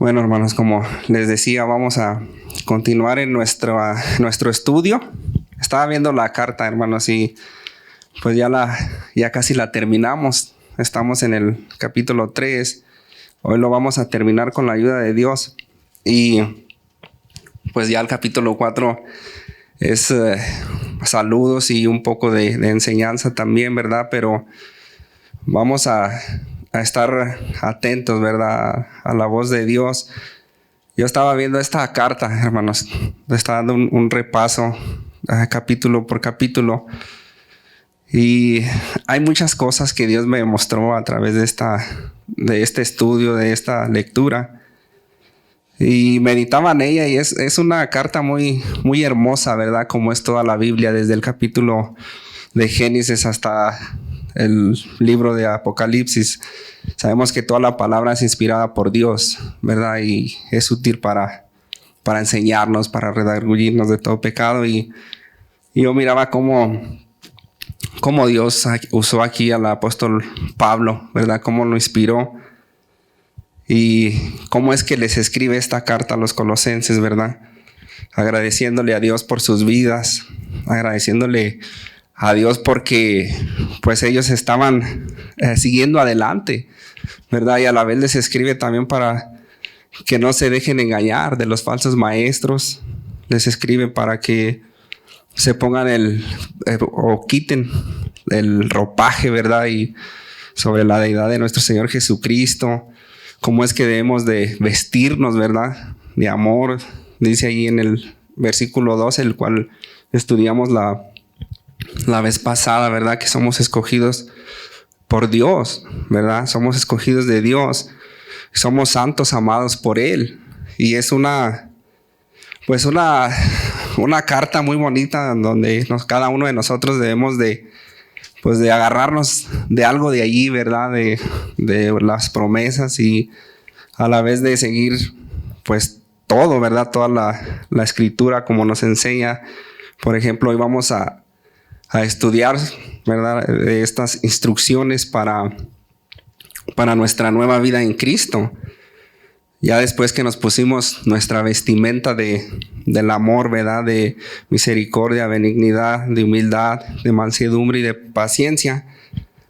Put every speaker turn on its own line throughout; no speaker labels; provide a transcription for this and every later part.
Bueno, hermanos, como les decía, vamos a continuar en nuestro estudio. Estaba viendo la carta, hermanos, y pues ya casi la terminamos. Estamos en el capítulo 3. Hoy lo vamos a terminar con la ayuda de Dios. Y pues ya el capítulo 4 es saludos y un poco de enseñanza también, ¿verdad? Pero vamos a estar atentos, ¿verdad? A la voz de Dios. Yo estaba viendo esta carta, hermanos. Estaba dando un repaso capítulo por capítulo. Y hay muchas cosas que Dios me mostró a través de este estudio, de esta lectura. Y meditaba en ella y es una carta muy, muy hermosa, ¿verdad? Como es toda la Biblia, desde el capítulo de Génesis hasta el libro de Apocalipsis. Sabemos que toda la palabra es inspirada por Dios, ¿verdad? Y es útil para enseñarnos, para redarguirnos de todo pecado. Y yo miraba cómo Dios usó aquí al apóstol Pablo, ¿verdad? Cómo lo inspiró. Y cómo es que les escribe esta carta a los colosenses, ¿verdad? Agradeciéndole a Dios por sus vidas, agradeciéndole a Dios porque pues ellos estaban siguiendo adelante, ¿verdad? Y a la vez les escribe también para que no se dejen engañar de los falsos maestros. Les escribe para que se pongan o quiten el ropaje, ¿verdad? Y sobre la deidad de nuestro Señor Jesucristo. Cómo es que debemos de vestirnos, ¿verdad? De amor. Dice ahí en el versículo 12, el cual estudiamos la vez pasada, ¿verdad? Que somos escogidos por Dios, ¿verdad? Somos escogidos de Dios. Somos santos, amados por Él. Y es una carta muy bonita donde cada uno de nosotros debemos de agarrarnos de algo de allí, ¿verdad? De las promesas y a la vez de seguir, pues, todo, ¿verdad? Toda la escritura como nos enseña. Por ejemplo, hoy vamos a estudiar, ¿verdad? Estas instrucciones para nuestra nueva vida en Cristo. Ya después que nos pusimos nuestra vestimenta del amor, ¿verdad? De misericordia, benignidad, de humildad, de mansedumbre y de paciencia.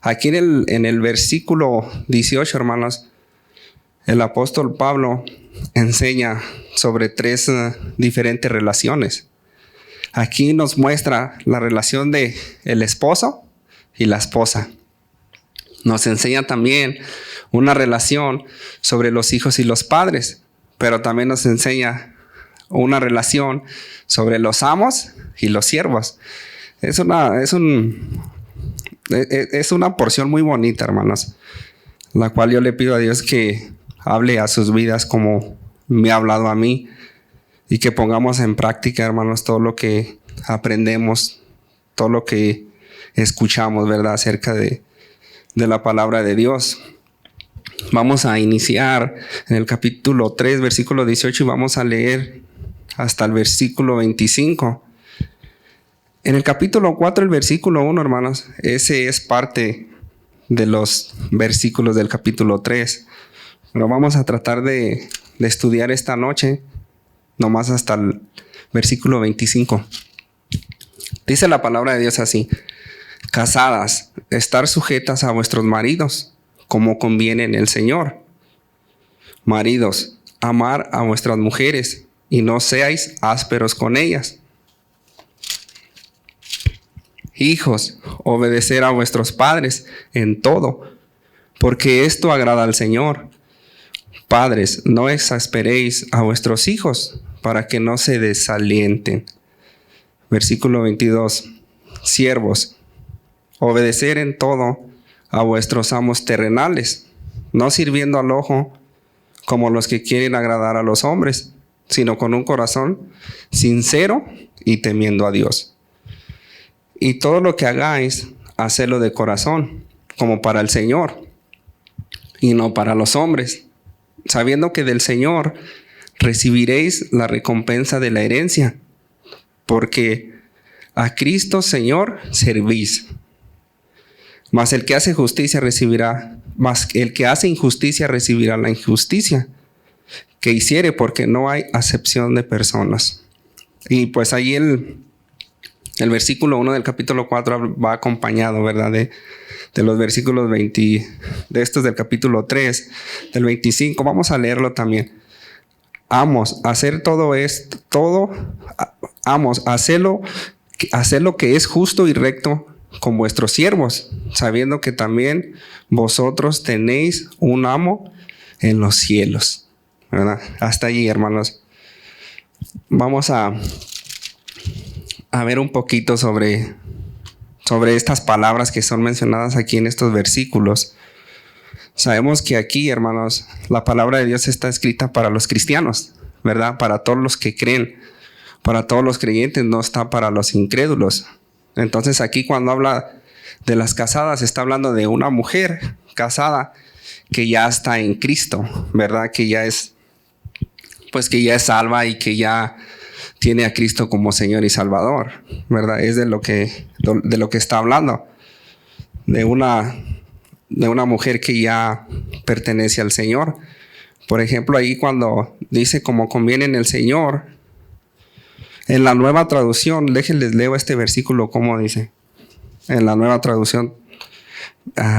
Aquí en el versículo 18, hermanos, el apóstol Pablo enseña sobre 3 diferentes relaciones. Aquí nos muestra la relación de el esposo y la esposa. Nos enseña también una relación sobre los hijos y los padres, pero también nos enseña una relación sobre los amos y los siervos. Es una porción muy bonita, hermanos, la cual yo le pido a Dios que hable a sus vidas como me ha hablado a mí y que pongamos en práctica, hermanos, todo lo que aprendemos, todo lo que escuchamos, ¿verdad? Acerca de la palabra de Dios. Vamos a iniciar en el capítulo 3, versículo 18 y vamos a leer hasta el versículo 25. En el capítulo 4, el versículo 1, hermanos, ese es parte de los versículos del capítulo 3. Pero vamos a tratar de estudiar esta noche, nomás hasta el versículo 25. Dice la palabra de Dios así: casadas, estar sujetas a vuestros maridos, como conviene en el Señor. Maridos, amar a vuestras mujeres y no seáis ásperos con ellas. Hijos, obedecer a vuestros padres en todo, porque esto agrada al Señor. Padres, no exasperéis a vuestros hijos, para que no se desalienten. Versículo 22. Siervos, obedecer en todo a vuestros amos terrenales, no sirviendo al ojo como los que quieren agradar a los hombres, sino con un corazón sincero y temiendo a Dios. Y todo lo que hagáis, hacedlo de corazón, como para el Señor, y no para los hombres, sabiendo que del Señor recibiréis la recompensa de la herencia, porque a Cristo Señor servís. Mas el que hace justicia recibirá, mas el que hace injusticia recibirá la injusticia que hiciere, porque no hay acepción de personas. Y pues ahí el versículo 1 del capítulo 4 va acompañado, ¿verdad? De los versículos 20, de estos del capítulo 3, del 25. Vamos a leerlo también. Hacer lo que es justo y recto con vuestros siervos, sabiendo que también vosotros tenéis un amo en los cielos, ¿verdad? Hasta allí, hermanos. Vamos a ver un poquito sobre estas palabras que son mencionadas aquí en estos versículos. Sabemos que aquí, hermanos, la palabra de Dios está escrita para los cristianos, ¿verdad? Para todos los que creen, para todos los creyentes, no está para los incrédulos. Entonces aquí cuando habla de las casadas, está hablando de una mujer casada que ya está en Cristo, ¿verdad? Que ya es salva y que ya tiene a Cristo como Señor y Salvador, ¿verdad? Es de lo que está hablando, de una mujer que ya pertenece al Señor. Por ejemplo, ahí cuando dice como conviene en el Señor, en la Nueva Traducción, déjenles leo este versículo como dice. En la Nueva Traducción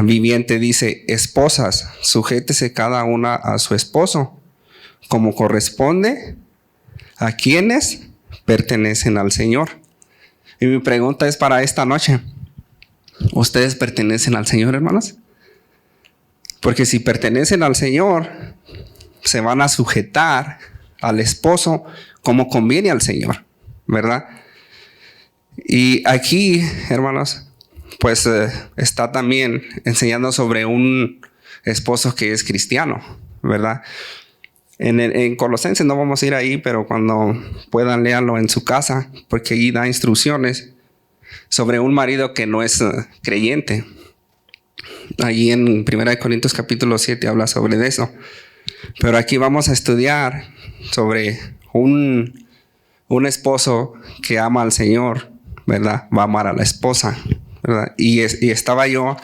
Viviente dice: esposas, sujétese cada una a su esposo, como corresponde a quienes pertenecen al Señor. Y mi pregunta es para esta noche: ¿ustedes pertenecen al Señor, hermanos? Porque si pertenecen al Señor, se van a sujetar al esposo como conviene al Señor, ¿verdad? Y aquí, hermanos, pues está también enseñando sobre un esposo que es cristiano, ¿verdad? En Colosenses no vamos a ir ahí, pero cuando puedan léanlo en su casa, porque ahí da instrucciones sobre un marido que no es creyente. Allí en 1 Corintios capítulo 7 habla sobre eso. Pero aquí vamos a estudiar sobre un esposo que ama al Señor, ¿verdad? Va a amar a la esposa, ¿verdad? Y estaba yo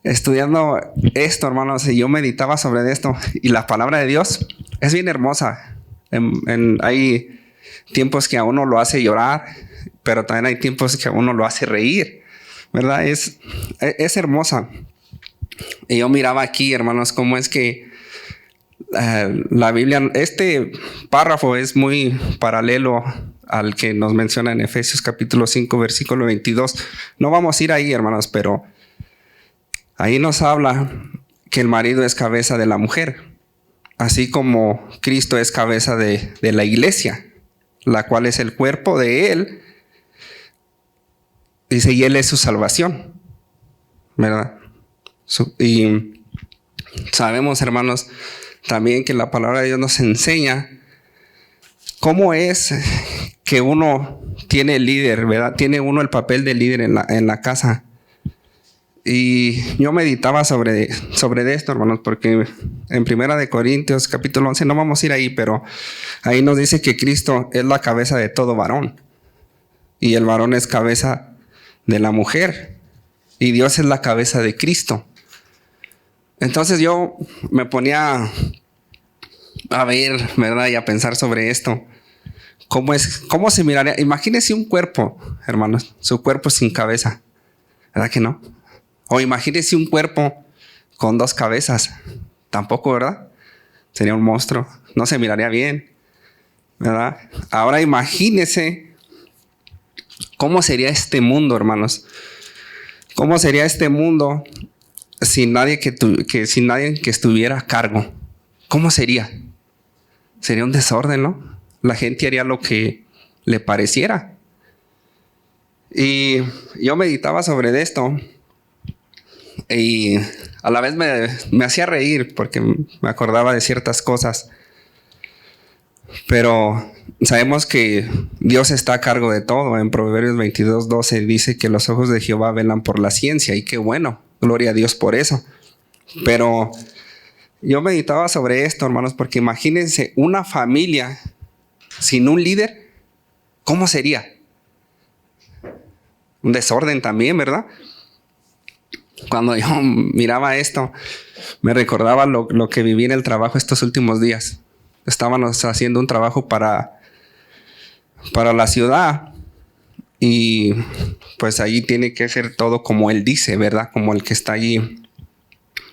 estudiando esto, hermanos, y yo meditaba sobre esto. Y la palabra de Dios es bien hermosa. Hay tiempos que a uno lo hace llorar, pero también hay tiempos que a uno lo hace reír, ¿verdad? Es hermosa. Y yo miraba aquí, hermanos, cómo es que la Biblia, este párrafo es muy paralelo al que nos menciona en Efesios capítulo 5, versículo 22. No vamos a ir ahí, hermanos, pero ahí nos habla que el marido es cabeza de la mujer, así como Cristo es cabeza de la iglesia, la cual es el cuerpo de él. Dice, y él es su salvación, ¿verdad? Y sabemos, hermanos, también que la palabra de Dios nos enseña cómo es que uno tiene líder, ¿verdad? Tiene uno el papel de líder en la casa. Y yo meditaba sobre esto, hermanos, porque en 1 Corintios capítulo 11, no vamos a ir ahí, pero ahí nos dice que Cristo es la cabeza de todo varón. Y el varón es cabeza de la mujer. Y Dios es la cabeza de Cristo. Entonces yo me ponía a ver, ¿verdad? Y a pensar sobre esto. ¿Cómo se miraría? Imagínense un cuerpo, hermanos, su cuerpo sin cabeza. ¿Verdad que no? O imagínense un cuerpo con dos cabezas. Tampoco, ¿verdad? Sería un monstruo. No se miraría bien, ¿verdad? Ahora imagínense cómo sería este mundo, hermanos. ¿Cómo sería este mundo sin nadie sin nadie que estuviera a cargo? ¿Cómo sería? Sería un desorden, ¿no? La gente haría lo que le pareciera. Y yo meditaba sobre esto y a la vez me hacía reír porque me acordaba de ciertas cosas. Pero sabemos que Dios está a cargo de todo. En Proverbios 22:12 dice que los ojos de Jehová velan por la ciencia, y qué bueno, gloria a Dios por eso. Pero yo meditaba sobre esto, hermanos, porque imagínense una familia sin un líder, ¿cómo sería? Un desorden también, ¿verdad? Cuando yo miraba esto, me recordaba lo que viví en el trabajo estos últimos días. estábamos haciendo un trabajo para la ciudad. Y pues allí tiene que ser todo como él dice, ¿verdad? Como el que está allí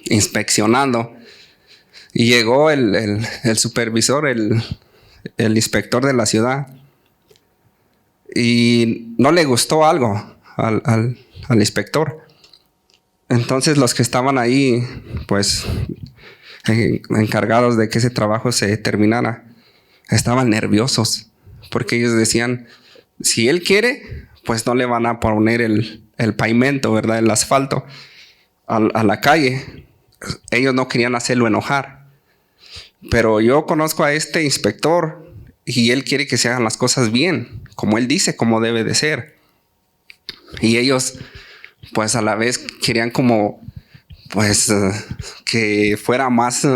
inspeccionando. Y llegó el supervisor, el inspector de la ciudad. Y no le gustó algo al inspector. Entonces los que estaban ahí, pues encargados de que ese trabajo se terminara, estaban nerviosos. Porque ellos decían, si él quiere, pues no le van a poner el pavimento, ¿verdad? El asfalto a la calle. Ellos no querían hacerlo enojar. Pero yo conozco a este inspector y él quiere que se hagan las cosas bien, como él dice, como debe de ser. Y ellos, pues a la vez querían como, pues, que fuera más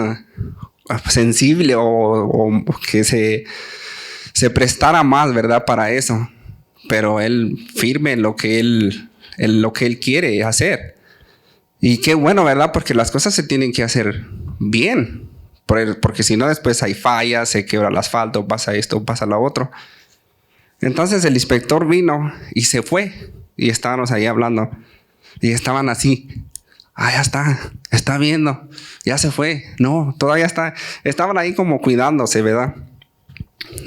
sensible o que se prestara más, ¿verdad? Para eso. Pero él firme en lo que él quiere hacer. Y qué bueno, ¿verdad? Porque las cosas se tienen que hacer bien. Porque si no, después hay fallas, se quebra el asfalto, pasa esto, pasa lo otro. Entonces el inspector vino y se fue. Y estábamos ahí hablando. Y estaban así. Ya está viendo. Ya se fue. No, todavía está. Estaban ahí como cuidándose, ¿verdad?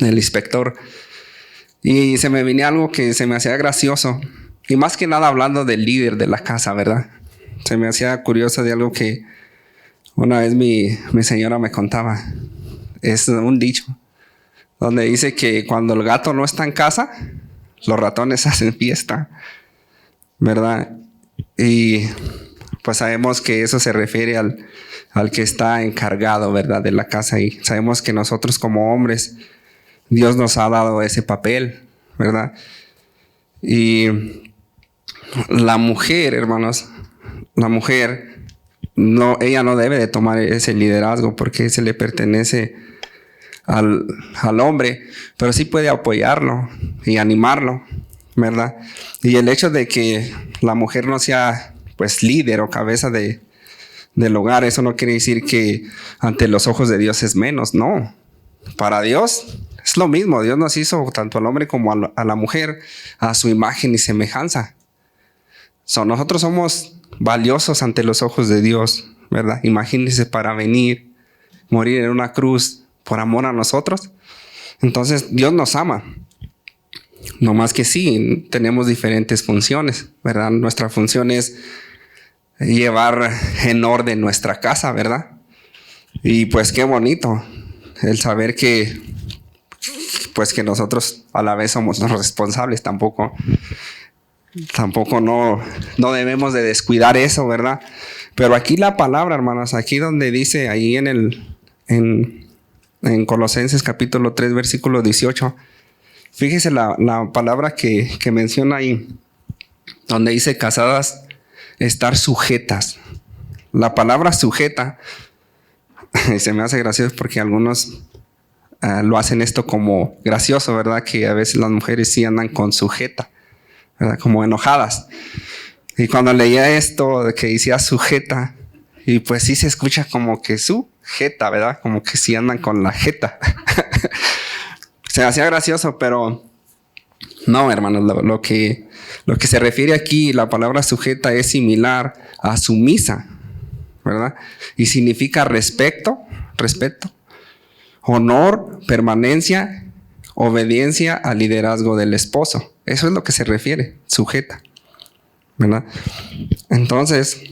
El inspector. Y se me venía algo que se me hacía gracioso. Y más que nada hablando del líder de la casa, ¿verdad? Se me hacía curioso de algo que una vez mi señora me contaba. Es un dicho donde dice que cuando el gato no está en casa, los ratones hacen fiesta, ¿verdad? Y pues sabemos que eso se refiere al que está encargado, ¿verdad? De la casa. Y sabemos que nosotros como hombres, Dios nos ha dado ese papel, ¿verdad? Y la mujer, hermanos, ella no debe de tomar ese liderazgo porque se le pertenece al hombre, pero sí puede apoyarlo y animarlo, ¿verdad? Y el hecho de que la mujer no sea pues líder o cabeza del hogar, eso no quiere decir que ante los ojos de Dios es menos, no. Para Dios es lo mismo. Dios nos hizo tanto al hombre como a la mujer a su imagen y semejanza. Nosotros somos valiosos ante los ojos de Dios, ¿verdad? Imagínense para morir en una cruz por amor a nosotros. Entonces Dios nos ama. No más que sí, tenemos diferentes funciones, ¿verdad? Nuestra función es llevar en orden nuestra casa, ¿verdad? Y pues qué bonito el saber que pues que nosotros a la vez somos los responsables. Tampoco no debemos de descuidar eso, ¿verdad? Pero aquí la palabra, hermanos, aquí donde dice, ahí en Colosenses capítulo 3, versículo 18, fíjese la palabra que menciona ahí, donde dice casadas, estar sujetas. La palabra sujeta, y se me hace gracioso porque algunos lo hacen esto como gracioso, ¿verdad? Que a veces las mujeres sí andan con sujeta, ¿verdad? Como enojadas. Y cuando leía esto de que decía sujeta, y pues sí se escucha como que sujeta, ¿verdad? Como que sí andan con la jeta. Se me hacía gracioso, pero no, hermanos, lo que se refiere aquí, la palabra sujeta es similar a sumisa, ¿verdad? Y significa respeto, honor, permanencia, obediencia al liderazgo del esposo. Eso es lo que se refiere, sujeta, ¿verdad? Entonces,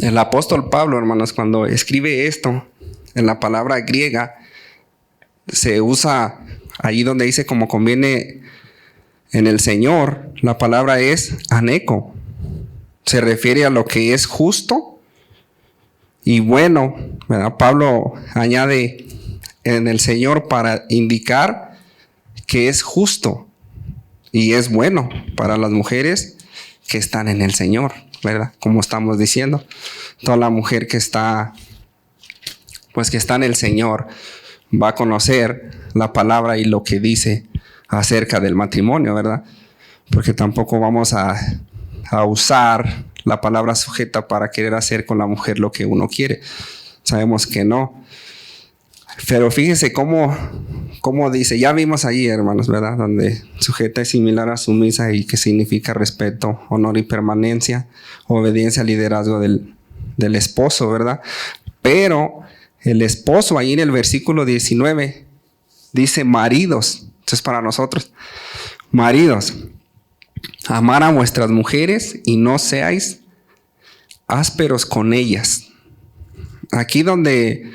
el apóstol Pablo, hermanos, cuando escribe esto, en la palabra griega, se usa ahí donde dice como conviene en el Señor, la palabra es aneco. Se refiere a lo que es justo y bueno, ¿verdad? Pablo añade en el Señor para indicar que es justo y es bueno para las mujeres que están en el Señor, ¿verdad? Como estamos diciendo, toda la mujer que está en el Señor va a conocer la palabra y lo que dice acerca del matrimonio, ¿verdad? Porque tampoco vamos a usar la palabra sujeta para querer hacer con la mujer lo que uno quiere. Sabemos que no. Pero fíjese cómo dice, ya vimos allí, hermanos, ¿verdad? Donde sujeta es similar a sumisa y que significa respeto, honor y permanencia, obediencia al liderazgo del esposo, ¿verdad? Pero el esposo ahí en el versículo 19 dice maridos. Entonces para nosotros, maridos, amar a vuestras mujeres y no seáis ásperos con ellas. Aquí donde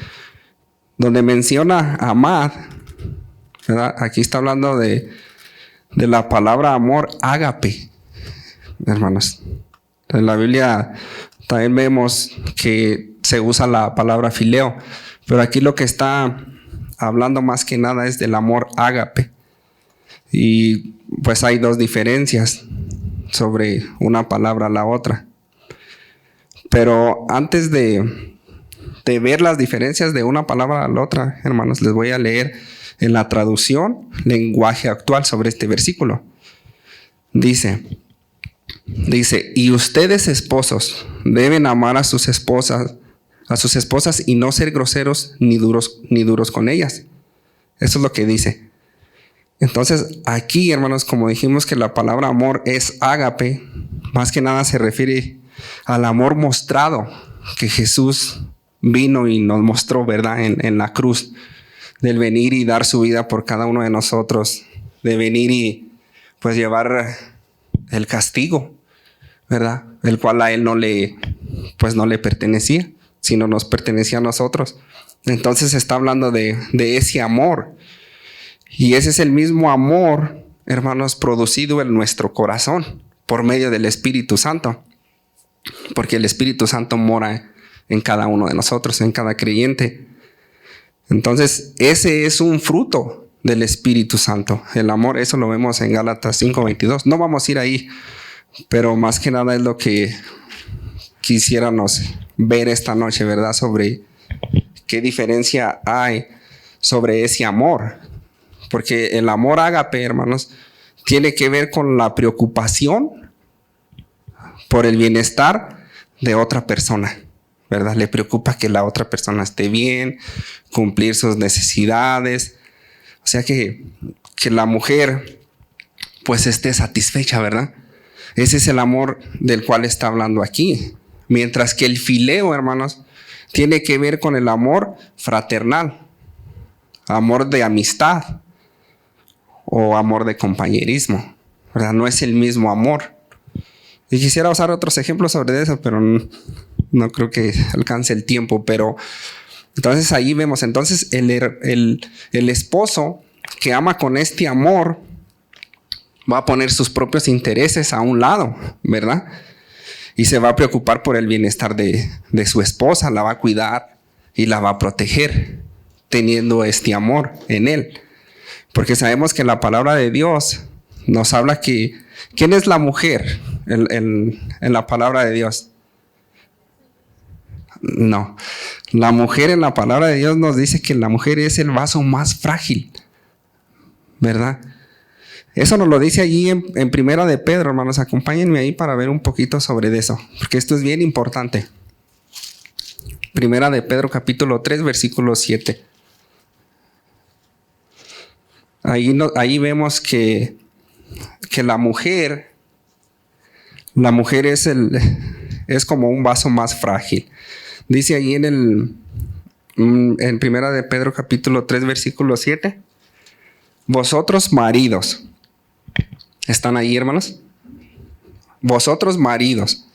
menciona amar, ¿verdad? Aquí está hablando de la palabra amor, ágape, hermanos. En la Biblia también vemos que se usa la palabra fileo, pero aquí lo que está hablando más que nada es del amor ágape. Y pues hay dos diferencias sobre una palabra a la otra. Pero antes de ver las diferencias de una palabra a la otra, hermanos, les voy a leer en la traducción lenguaje actual sobre este versículo. Dice, y ustedes esposos deben amar a sus esposas y no ser groseros ni duros con ellas. Eso es lo que dice. Entonces aquí, hermanos, como dijimos que la palabra amor es ágape, más que nada se refiere al amor mostrado que Jesús vino y nos mostró, ¿verdad? En la cruz, del venir y dar su vida por cada uno de nosotros, de venir y pues llevar el castigo, ¿verdad? El cual a él no le pertenecía, sino nos pertenecía a nosotros. Entonces está hablando de ese amor. Y ese es el mismo amor, hermanos, producido en nuestro corazón por medio del Espíritu Santo. Porque el Espíritu Santo mora en cada uno de nosotros, en cada creyente. Entonces, ese es un fruto del Espíritu Santo. El amor, eso lo vemos en Gálatas 5:22. No vamos a ir ahí, pero más que nada es lo que quisiéramos ver esta noche, ¿verdad? Sobre qué diferencia hay sobre ese amor. Porque el amor ágape, hermanos, tiene que ver con la preocupación por el bienestar de otra persona, ¿verdad? Le preocupa que la otra persona esté bien, cumplir sus necesidades. O sea que la mujer pues esté satisfecha, ¿verdad? Ese es el amor del cual está hablando aquí. Mientras que el fileo, hermanos, tiene que ver con el amor fraternal, amor de amistad o amor de compañerismo, ¿verdad? No es el mismo amor. Y quisiera usar otros ejemplos sobre eso, pero no creo que alcance el tiempo. Pero entonces ahí vemos, entonces el esposo que ama con este amor va a poner sus propios intereses a un lado, ¿verdad? Y se va a preocupar por el bienestar de su esposa, la va a cuidar y la va a proteger, teniendo este amor en él. Porque sabemos que la palabra de Dios nos habla que ¿quién es la mujer en la palabra de Dios? No. La mujer en la palabra de Dios nos dice que la mujer es el vaso más frágil, ¿verdad? Eso nos lo dice allí en Primera de Pedro, hermanos. Acompáñenme ahí para ver un poquito sobre eso, porque esto es bien importante. Primera de Pedro, capítulo 3, versículo 7. Ahí vemos que la mujer es como un vaso más frágil. Dice ahí en Primera de Pedro capítulo 3 versículo 7. Vosotros maridos. ¿Están ahí, hermanos? Vosotros maridos.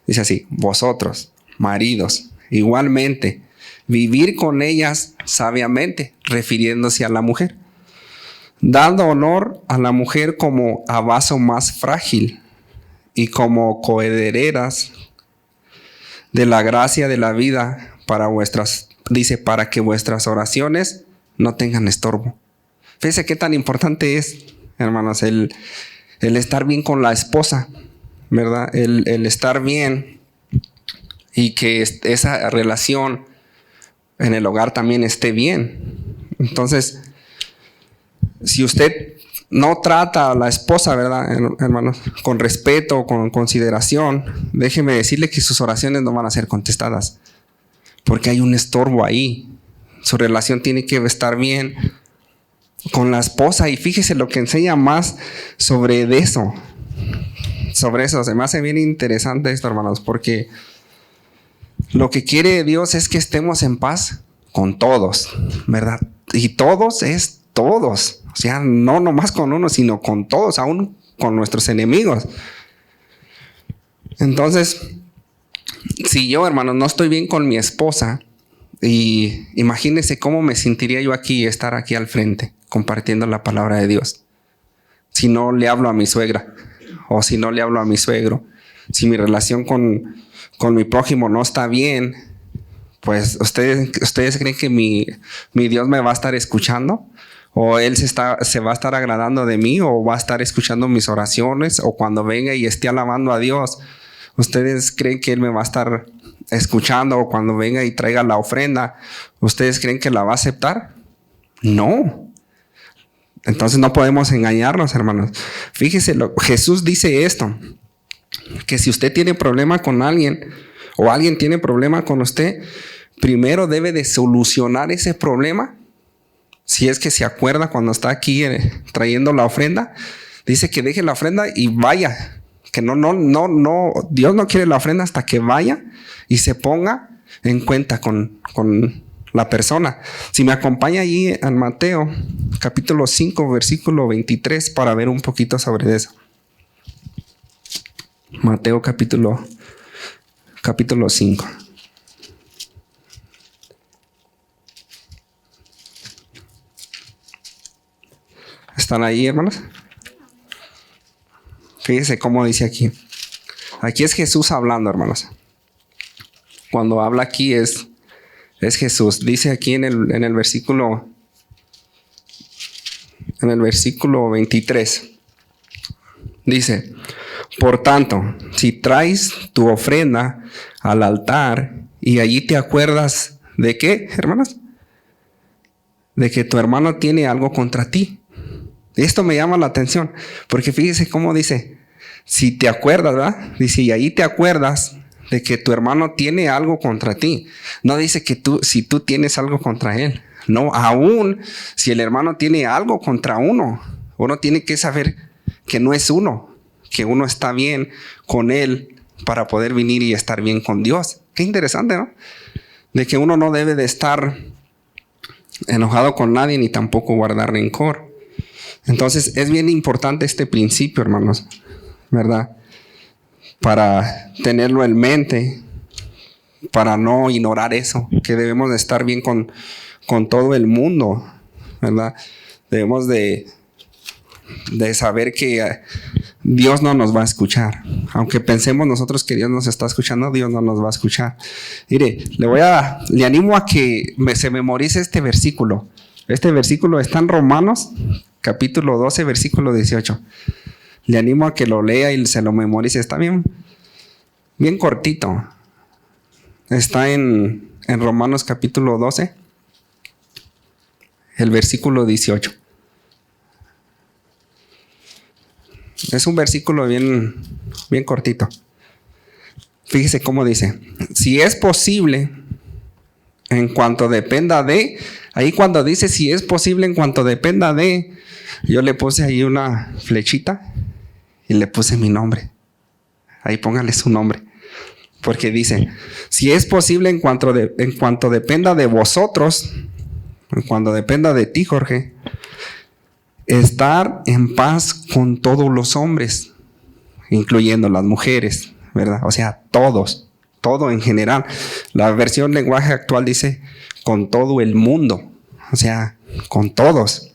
Dice así, vosotros maridos. Igualmente, vivir con ellas sabiamente, refiriéndose a la mujer, dando honor a la mujer como a vaso más frágil y como coherederas de la gracia de la vida para que vuestras oraciones no tengan estorbo. Fíjense qué tan importante es, hermanos, el estar bien con la esposa, ¿verdad? El estar bien y que esa relación en el hogar también esté bien. Entonces, si usted no trata a la esposa, ¿verdad, hermanos? Con respeto, con consideración, déjeme decirle que sus oraciones no van a ser contestadas, porque hay un estorbo ahí, Su relación tiene que estar bien con la esposa. Y fíjese lo que enseña más sobre eso. Sobre eso. Se me hace bien interesante esto, hermanos, porque lo que quiere Dios es que estemos en paz con todos, ¿verdad? Y todos es todos. O sea, no nomás con uno, sino con todos, aún con nuestros enemigos. Entonces, si yo, hermanos, no estoy bien con mi esposa, y imagínense cómo me sentiría yo aquí, estar aquí al frente, compartiendo la palabra de Dios. Si no le hablo a mi suegra, o si no le hablo a mi suegro, si mi relación con mi prójimo no está bien, pues ¿ustedes creen que mi Dios me va a estar escuchando? ¿O Él se va a estar agradando de mí? ¿O va a estar escuchando mis oraciones? ¿O cuando venga y esté alabando a Dios, ustedes creen que Él me va a estar escuchando? ¿O cuando venga y traiga la ofrenda, ustedes creen que la va a aceptar? No. Entonces no podemos engañarnos, hermanos. Fíjese, Jesús dice esto, que si usted tiene problema con alguien o alguien tiene problema con usted, primero debe de solucionar ese problema. Si es que se acuerda cuando está aquí trayendo la ofrenda, dice que deje la ofrenda y vaya. Que no, Dios no quiere la ofrenda hasta que vaya y se ponga en cuenta con la persona. Si me acompaña allí en Mateo, capítulo 5, versículo 23, para ver un poquito sobre eso. Mateo capítulo 5. ¿Están ahí, hermanos? Fíjense cómo dice aquí. Aquí es Jesús hablando, hermanos. Cuando habla aquí es Jesús. Dice aquí en el versículo 23. Dice: por tanto, si traes tu ofrenda al altar y allí te acuerdas de qué, hermanos, de que tu hermano tiene algo contra ti. Esto me llama la atención, porque fíjese cómo dice, si te acuerdas, ¿verdad? Dice, y ahí te acuerdas de que tu hermano tiene algo contra ti. No dice que si tú tienes algo contra él. No, aún si el hermano tiene algo contra uno tiene que saber que no es uno, que uno está bien con él para poder venir y estar bien con Dios. Qué interesante, ¿no? De que uno no debe de estar enojado con nadie ni tampoco guardar rencor. Entonces es bien importante este principio, hermanos, ¿verdad? Para tenerlo en mente, para no ignorar eso, que debemos de estar bien con todo el mundo, ¿verdad? Debemos de saber que Dios no nos va a escuchar. Aunque pensemos nosotros que Dios nos está escuchando, Dios no nos va a escuchar. Mire, le animo a que se memorice este versículo. Este versículo está en Romanos, capítulo 12, versículo 18. Le animo a que lo lea y se lo memorice. Está bien cortito. Está en Romanos capítulo 12, el versículo 18. Es un versículo bien cortito. Fíjese cómo dice: si es posible, en cuanto dependa de... Ahí cuando dice si es posible en cuanto dependa de... Yo le puse ahí una flechita y le puse mi nombre. Ahí póngale su nombre. Porque dice, si es posible en cuanto dependa de vosotros, en cuanto dependa de ti, Jorge, estar en paz con todos los hombres, incluyendo las mujeres, ¿verdad? O sea, todos, todo en general. La versión lenguaje actual dice con todo el mundo, o sea, con todos.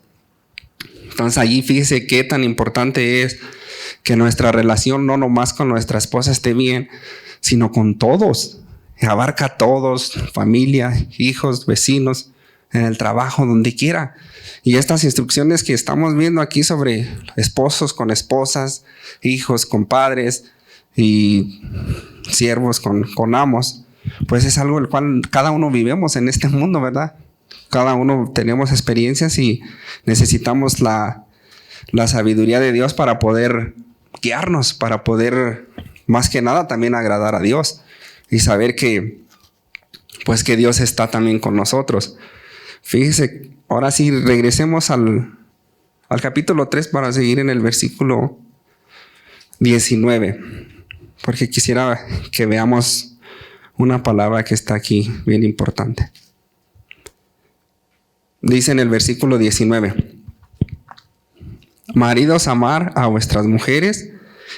Entonces allí fíjese qué tan importante es que nuestra relación no nomás con nuestra esposa esté bien, sino con todos. Abarca a todos, familia, hijos, vecinos, en el trabajo, donde quiera. Y estas instrucciones que estamos viendo aquí sobre esposos con esposas, hijos con padres y siervos con amos, pues es algo el cual cada uno vivimos en este mundo, ¿verdad? Cada uno tenemos experiencias y necesitamos la sabiduría de Dios para poder guiarnos, para poder más que nada también agradar a Dios y saber que pues que Dios está también con nosotros. Fíjese, ahora sí, regresemos al capítulo 3 para seguir en el versículo 19, porque quisiera que veamos una palabra que está aquí bien importante. Dice en el versículo 19: maridos, amar a vuestras mujeres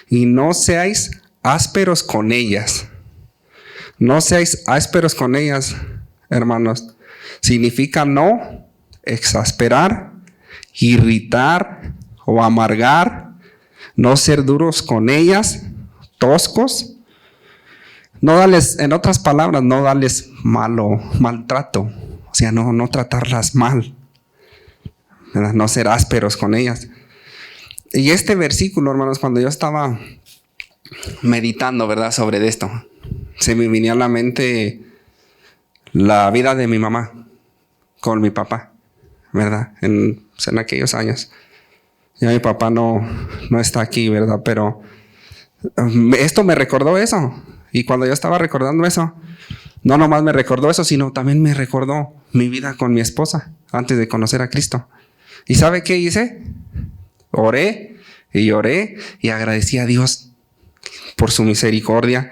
y no seáis ásperos con ellas. No seáis ásperos con ellas, hermanos. Significa no exasperar, irritar o amargar, no ser duros con ellas, toscos. No darles, en otras palabras, no darles maltrato. O sea, no tratarlas mal, ¿verdad? No ser ásperos con ellas. Y este versículo, hermanos, cuando yo estaba meditando, ¿verdad?, sobre esto, se me venía a la mente la vida de mi mamá con mi papá, ¿verdad? En aquellos años. Ya mi papá no está aquí, ¿verdad? Pero esto me recordó eso. Y cuando yo estaba recordando eso, no nomás me recordó eso, sino también me recordó mi vida con mi esposa antes de conocer a Cristo. ¿Y sabe qué hice? Oré y lloré y agradecí a Dios por su misericordia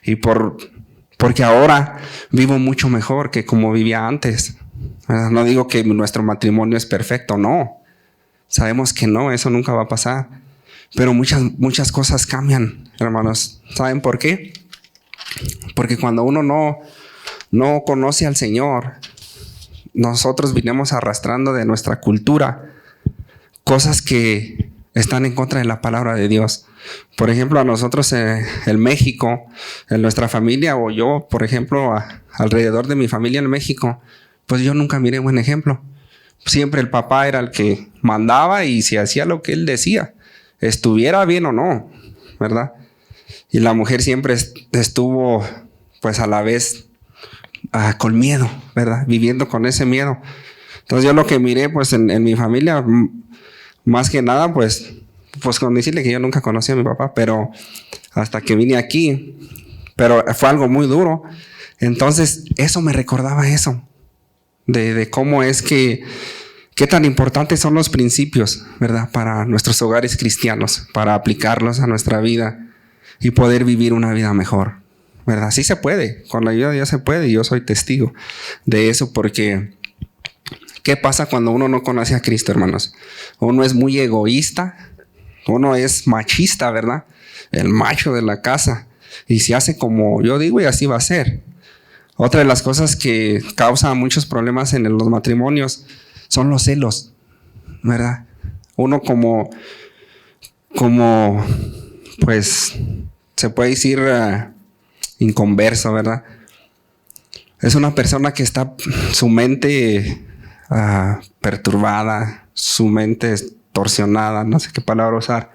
y porque ahora vivo mucho mejor que como vivía antes. No digo que nuestro matrimonio es perfecto, no. Sabemos que no, eso nunca va a pasar. Pero muchas cosas cambian, hermanos. ¿Saben por qué? Porque cuando uno no conoce al Señor, nosotros vinimos arrastrando de nuestra cultura cosas que están en contra de la palabra de Dios. Por ejemplo, a nosotros en México, en nuestra familia, o yo, por ejemplo, alrededor de mi familia en México, pues yo nunca miré buen ejemplo. Siempre el papá era el que mandaba y se hacía lo que él decía, estuviera bien o no, ¿verdad? Y la mujer siempre estuvo, pues a la vez, con miedo, ¿verdad? Viviendo con ese miedo. Entonces yo lo que miré, pues en mi familia, más que nada, pues con decirle que yo nunca conocí a mi papá, pero hasta que vine aquí, pero fue algo muy duro. Entonces eso me recordaba eso, de cómo es qué tan importantes son los principios, ¿verdad? Para nuestros hogares cristianos, para aplicarlos a nuestra vida y poder vivir una vida mejor, ¿verdad? Sí se puede, con la ayuda de Dios se puede, y yo soy testigo de eso, porque ¿qué pasa cuando uno no conoce a Cristo, hermanos? Uno es muy egoísta, uno es machista, ¿verdad? El macho de la casa, y se hace como yo digo y así va a ser. Otra de las cosas que causa muchos problemas en los matrimonios son los celos, ¿verdad? Uno como pues se puede decir inconverso, ¿verdad? Es una persona que está su mente perturbada, su mente torsionada, no sé qué palabra usar,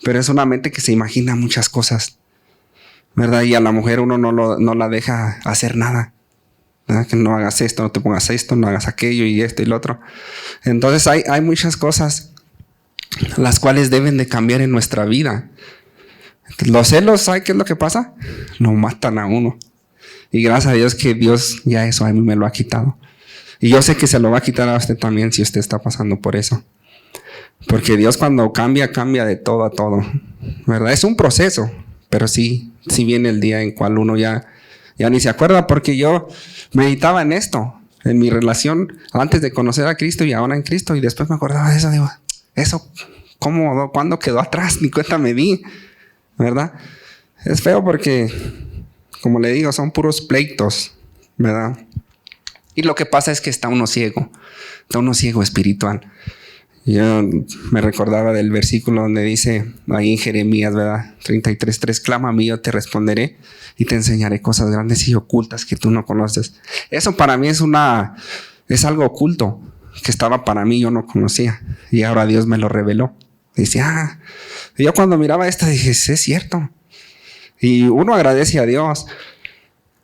pero es una mente que se imagina muchas cosas, ¿verdad? Y a la mujer uno no la deja hacer nada, ¿verdad? Que no hagas esto, no te pongas esto, no hagas aquello y esto y lo otro. Entonces hay muchas cosas las cuales deben de cambiar en nuestra vida. Los celos, ¿sabe qué es lo que pasa? Lo matan a uno. Y gracias a Dios que Dios ya eso a mí me lo ha quitado. Y yo sé que se lo va a quitar a usted también si usted está pasando por eso. Porque Dios cuando cambia de todo a todo, ¿verdad? Es un proceso, pero sí viene el día en cual uno ya ni se acuerda, porque yo meditaba en esto, en mi relación antes de conocer a Cristo y ahora en Cristo, y después me acordaba de eso, digo, eso, ¿cómo, cuándo quedó atrás? Ni cuenta me di, ¿verdad? Es feo porque, como le digo, son puros pleitos, ¿verdad? Y lo que pasa es que está uno ciego espiritual. Yo me recordaba del versículo donde dice ahí en Jeremías, ¿verdad? 33:3, clama a mí, yo te responderé y te enseñaré cosas grandes y ocultas que tú no conoces. Eso para mí es algo oculto que estaba para mí, yo no conocía, y ahora Dios me lo reveló. Dice, y yo cuando miraba esto dije, sí, es cierto. Y uno agradece a Dios.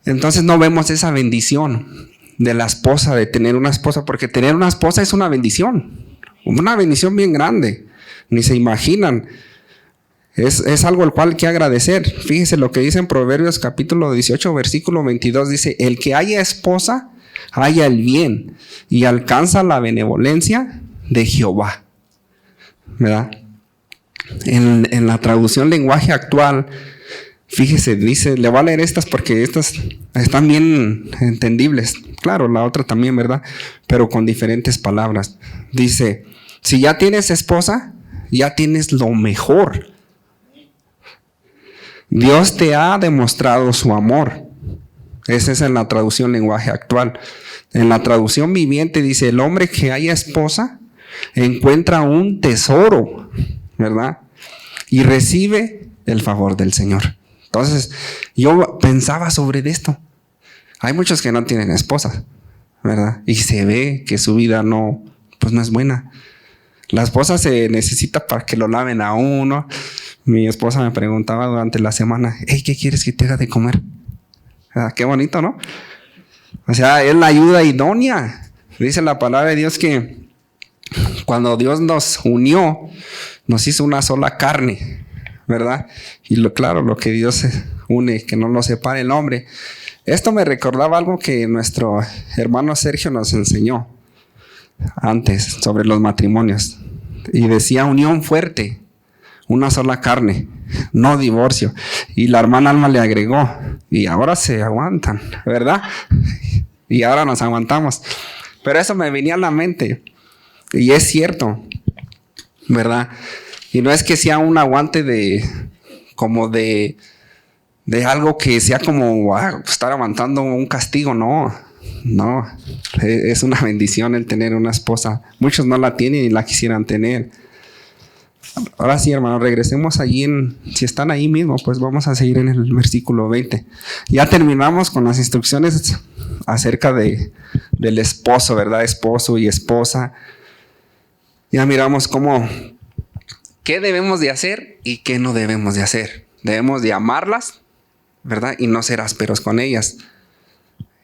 Entonces no vemos esa bendición de la esposa, de tener una esposa, porque tener una esposa es una bendición bien grande, ni se imaginan. Es algo al cual hay que agradecer. Fíjese lo que dice en Proverbios capítulo 18, versículo 22, dice, el que haya esposa, halla el bien y alcanza la benevolencia de Jehová. ¿Verdad? En la traducción lenguaje actual, fíjese, dice, le voy a leer estas porque estas están bien entendibles. Claro, la otra también, ¿verdad? Pero con diferentes palabras. Dice, si ya tienes esposa, ya tienes lo mejor. Dios te ha demostrado su amor. Esa es en la traducción lenguaje actual. En la traducción viviente dice, el hombre que haya esposa encuentra un tesoro, ¿verdad? Y recibe el favor del Señor. Entonces, yo pensaba sobre esto. Hay muchos que no tienen esposas, ¿verdad? Y se ve que su vida no es buena. La esposa se necesita para que lo laven a uno. Mi esposa me preguntaba durante la semana, hey, ¿qué quieres que te haga de comer? Qué bonito, ¿no? O sea, es la ayuda idónea. Dice la palabra de Dios que cuando Dios nos unió, nos hizo una sola carne, ¿verdad? Y claro, lo que Dios une, que no lo separe el hombre. Esto me recordaba algo que nuestro hermano Sergio nos enseñó antes sobre los matrimonios. Y decía unión fuerte, una sola carne, no divorcio. Y la hermana Alma le agregó, y ahora se aguantan, ¿verdad? Y ahora nos aguantamos. Pero eso me venía a la mente. Y es cierto, ¿verdad? Y no es que sea un aguante de algo que sea como estar aguantando un castigo, no. Es una bendición el tener una esposa. Muchos no la tienen y la quisieran tener. Ahora sí, hermano, regresemos allí si están ahí mismo, pues vamos a seguir en el versículo 20. Ya terminamos con las instrucciones acerca del esposo, ¿verdad? Esposo y esposa. Ya miramos qué debemos de hacer y qué no debemos de hacer. Debemos de amarlas, ¿verdad? Y no ser ásperos con ellas.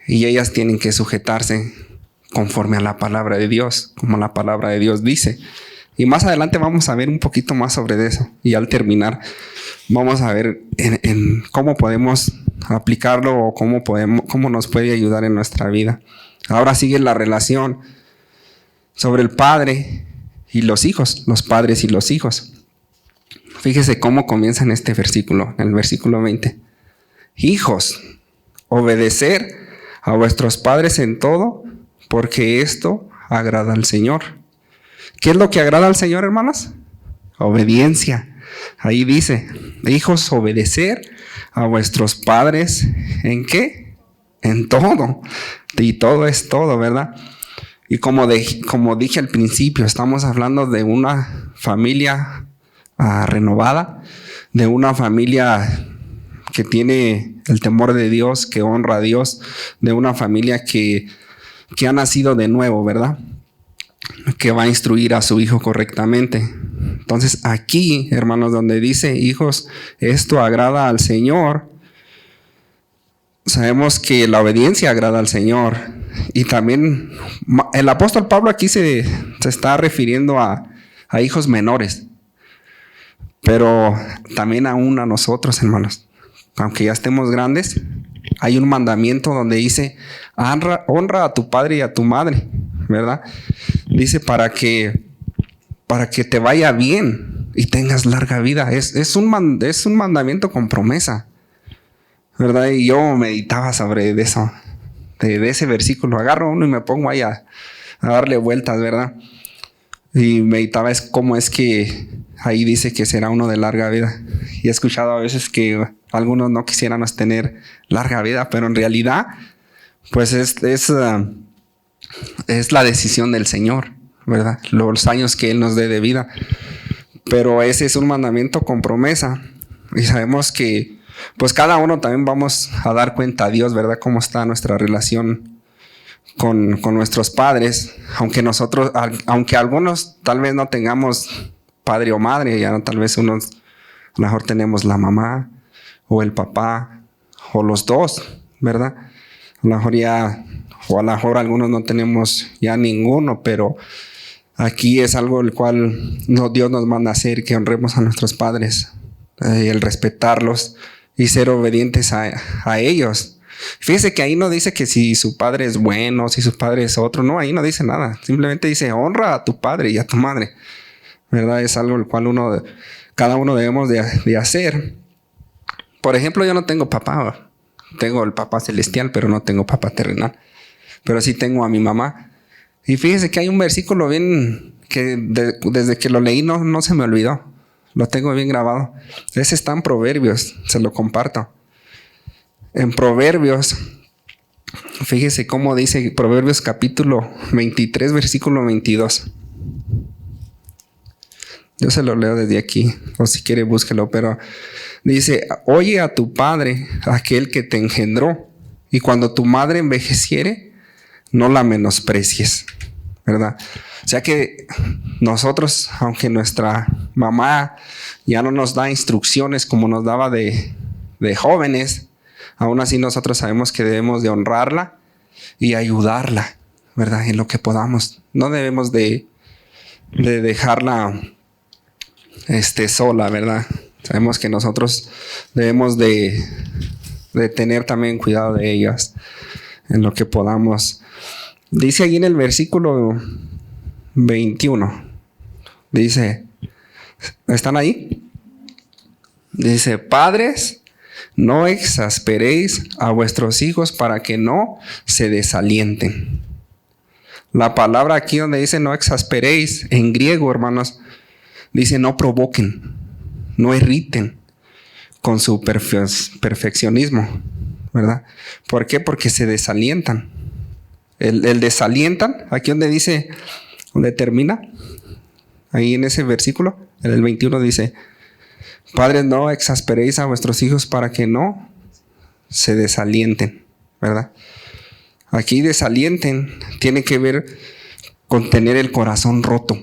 Y ellas tienen que sujetarse conforme a la palabra de Dios, como la palabra de Dios dice. Y más adelante vamos a ver un poquito más sobre eso. Y al terminar, vamos a ver en cómo podemos aplicarlo o cómo nos puede ayudar en nuestra vida. Ahora sigue la relación sobre el padre y los hijos, los padres y los hijos. Fíjese cómo comienza en este versículo, en el versículo 20. Hijos, obedecer a vuestros padres en todo, porque esto agrada al Señor. ¿Qué es lo que agrada al Señor, hermanos? Obediencia. Ahí dice, hijos, obedecer a vuestros padres. ¿En qué? En todo. Y todo es todo, ¿verdad? Y como dije al principio, estamos hablando de una familia renovada, de una familia que tiene el temor de Dios, que honra a Dios, de una familia que ha nacido de nuevo, ¿verdad? Que va a instruir a su hijo correctamente. Entonces aquí, hermanos, donde dice, hijos, esto agrada al Señor, sabemos que la obediencia agrada al Señor. Y también el apóstol Pablo aquí se está refiriendo a hijos menores, pero también aún a nosotros, hermanos. Aunque ya estemos grandes, hay un mandamiento donde dice, honra a tu padre y a tu madre, ¿verdad? Dice para que te vaya bien y tengas larga vida. Es un mandamiento con promesa, ¿verdad? Y yo meditaba sobre eso, de ese versículo. Agarro uno y me pongo ahí a darle vueltas, ¿verdad? Y meditaba cómo es que ahí dice que será uno de larga vida. Y he escuchado a veces que algunos no quisiéramos tener larga vida, pero en realidad, pues es la decisión del Señor, ¿verdad? Los años que Él nos dé de vida. Pero ese es un mandamiento con promesa. Y sabemos que, pues cada uno también vamos a dar cuenta a Dios, ¿verdad? Cómo está nuestra relación con nuestros padres. Aunque algunos tal vez no tengamos padre o madre, ya tal vez unos, a lo mejor tenemos la mamá o el papá o los dos, ¿verdad? A lo mejor algunos no tenemos ya ninguno, pero aquí es algo el cual Dios nos manda a hacer, que honremos a nuestros padres, el respetarlos y ser obedientes a ellos. Fíjese que ahí no dice que si su padre es bueno, si su padre es otro. No, ahí no dice nada. Simplemente dice honra a tu padre y a tu madre. ¿Verdad? Es algo el cual cada uno debemos de hacer. Por ejemplo, yo no tengo papá. Tengo el papá celestial, pero no tengo papá terrenal. Pero sí tengo a mi mamá. Y fíjese que hay un versículo bien que desde que lo leí no se me olvidó. Lo tengo bien grabado. Ese está en Proverbios. Se lo comparto. En Proverbios, fíjese cómo dice Proverbios capítulo 23, versículo 22. Yo se lo leo desde aquí, o si quiere búsquelo, pero dice: oye a tu padre, aquel que te engendró, y cuando tu madre envejeciere, no la menosprecies, ¿verdad? O sea que nosotros, aunque nuestra mamá ya no nos da instrucciones como nos daba de jóvenes, aún así nosotros sabemos que debemos de honrarla y ayudarla, ¿verdad? En lo que podamos. No debemos de dejarla sola, ¿verdad? Sabemos que nosotros debemos de tener también cuidado de ellas en lo que podamos. Dice ahí en el versículo 21, dice, ¿están ahí? Dice: padres, no exasperéis a vuestros hijos para que no se desalienten. La palabra aquí donde dice no exasperéis, en griego, hermanos, dice no provoquen, no irriten con su perfeccionismo, ¿verdad? ¿Por qué? Porque se desalientan. El desalientan, aquí donde dice, donde termina, ahí en ese versículo, en el 21 dice: padres, no exasperéis a vuestros hijos para que no se desalienten, ¿verdad? Aquí desalienten tiene que ver con tener el corazón roto.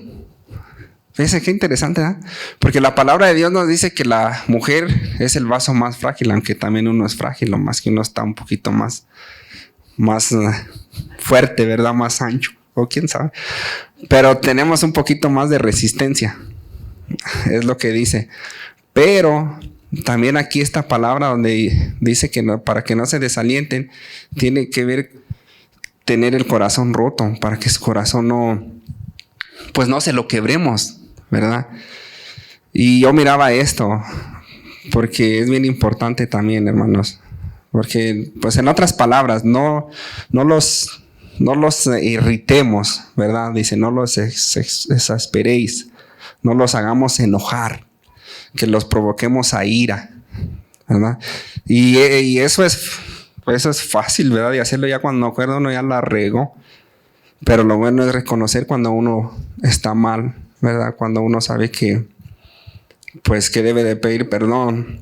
Fíjense qué interesante, ¿eh? Porque la palabra de Dios nos dice que la mujer es el vaso más frágil, aunque también uno es frágil, lo más que uno está un poquito más fuerte, ¿verdad? Más ancho, o quién sabe. Pero tenemos un poquito más de resistencia, es lo que dice. Pero también aquí esta palabra donde dice que no, para que no se desalienten, tiene que ver tener el corazón roto, para que su corazón no se lo quebremos, ¿verdad? Y yo miraba esto, porque es bien importante también, hermanos. Porque, pues en otras palabras, no los irritemos, ¿verdad? Dice, no los exasperéis, no los hagamos enojar, que los provoquemos a ira, ¿verdad? Y eso es fácil, ¿verdad? Y hacerlo ya cuando acuerdo uno ya la regó. Pero lo bueno es reconocer cuando uno está mal, ¿verdad? Cuando uno sabe que debe de pedir perdón.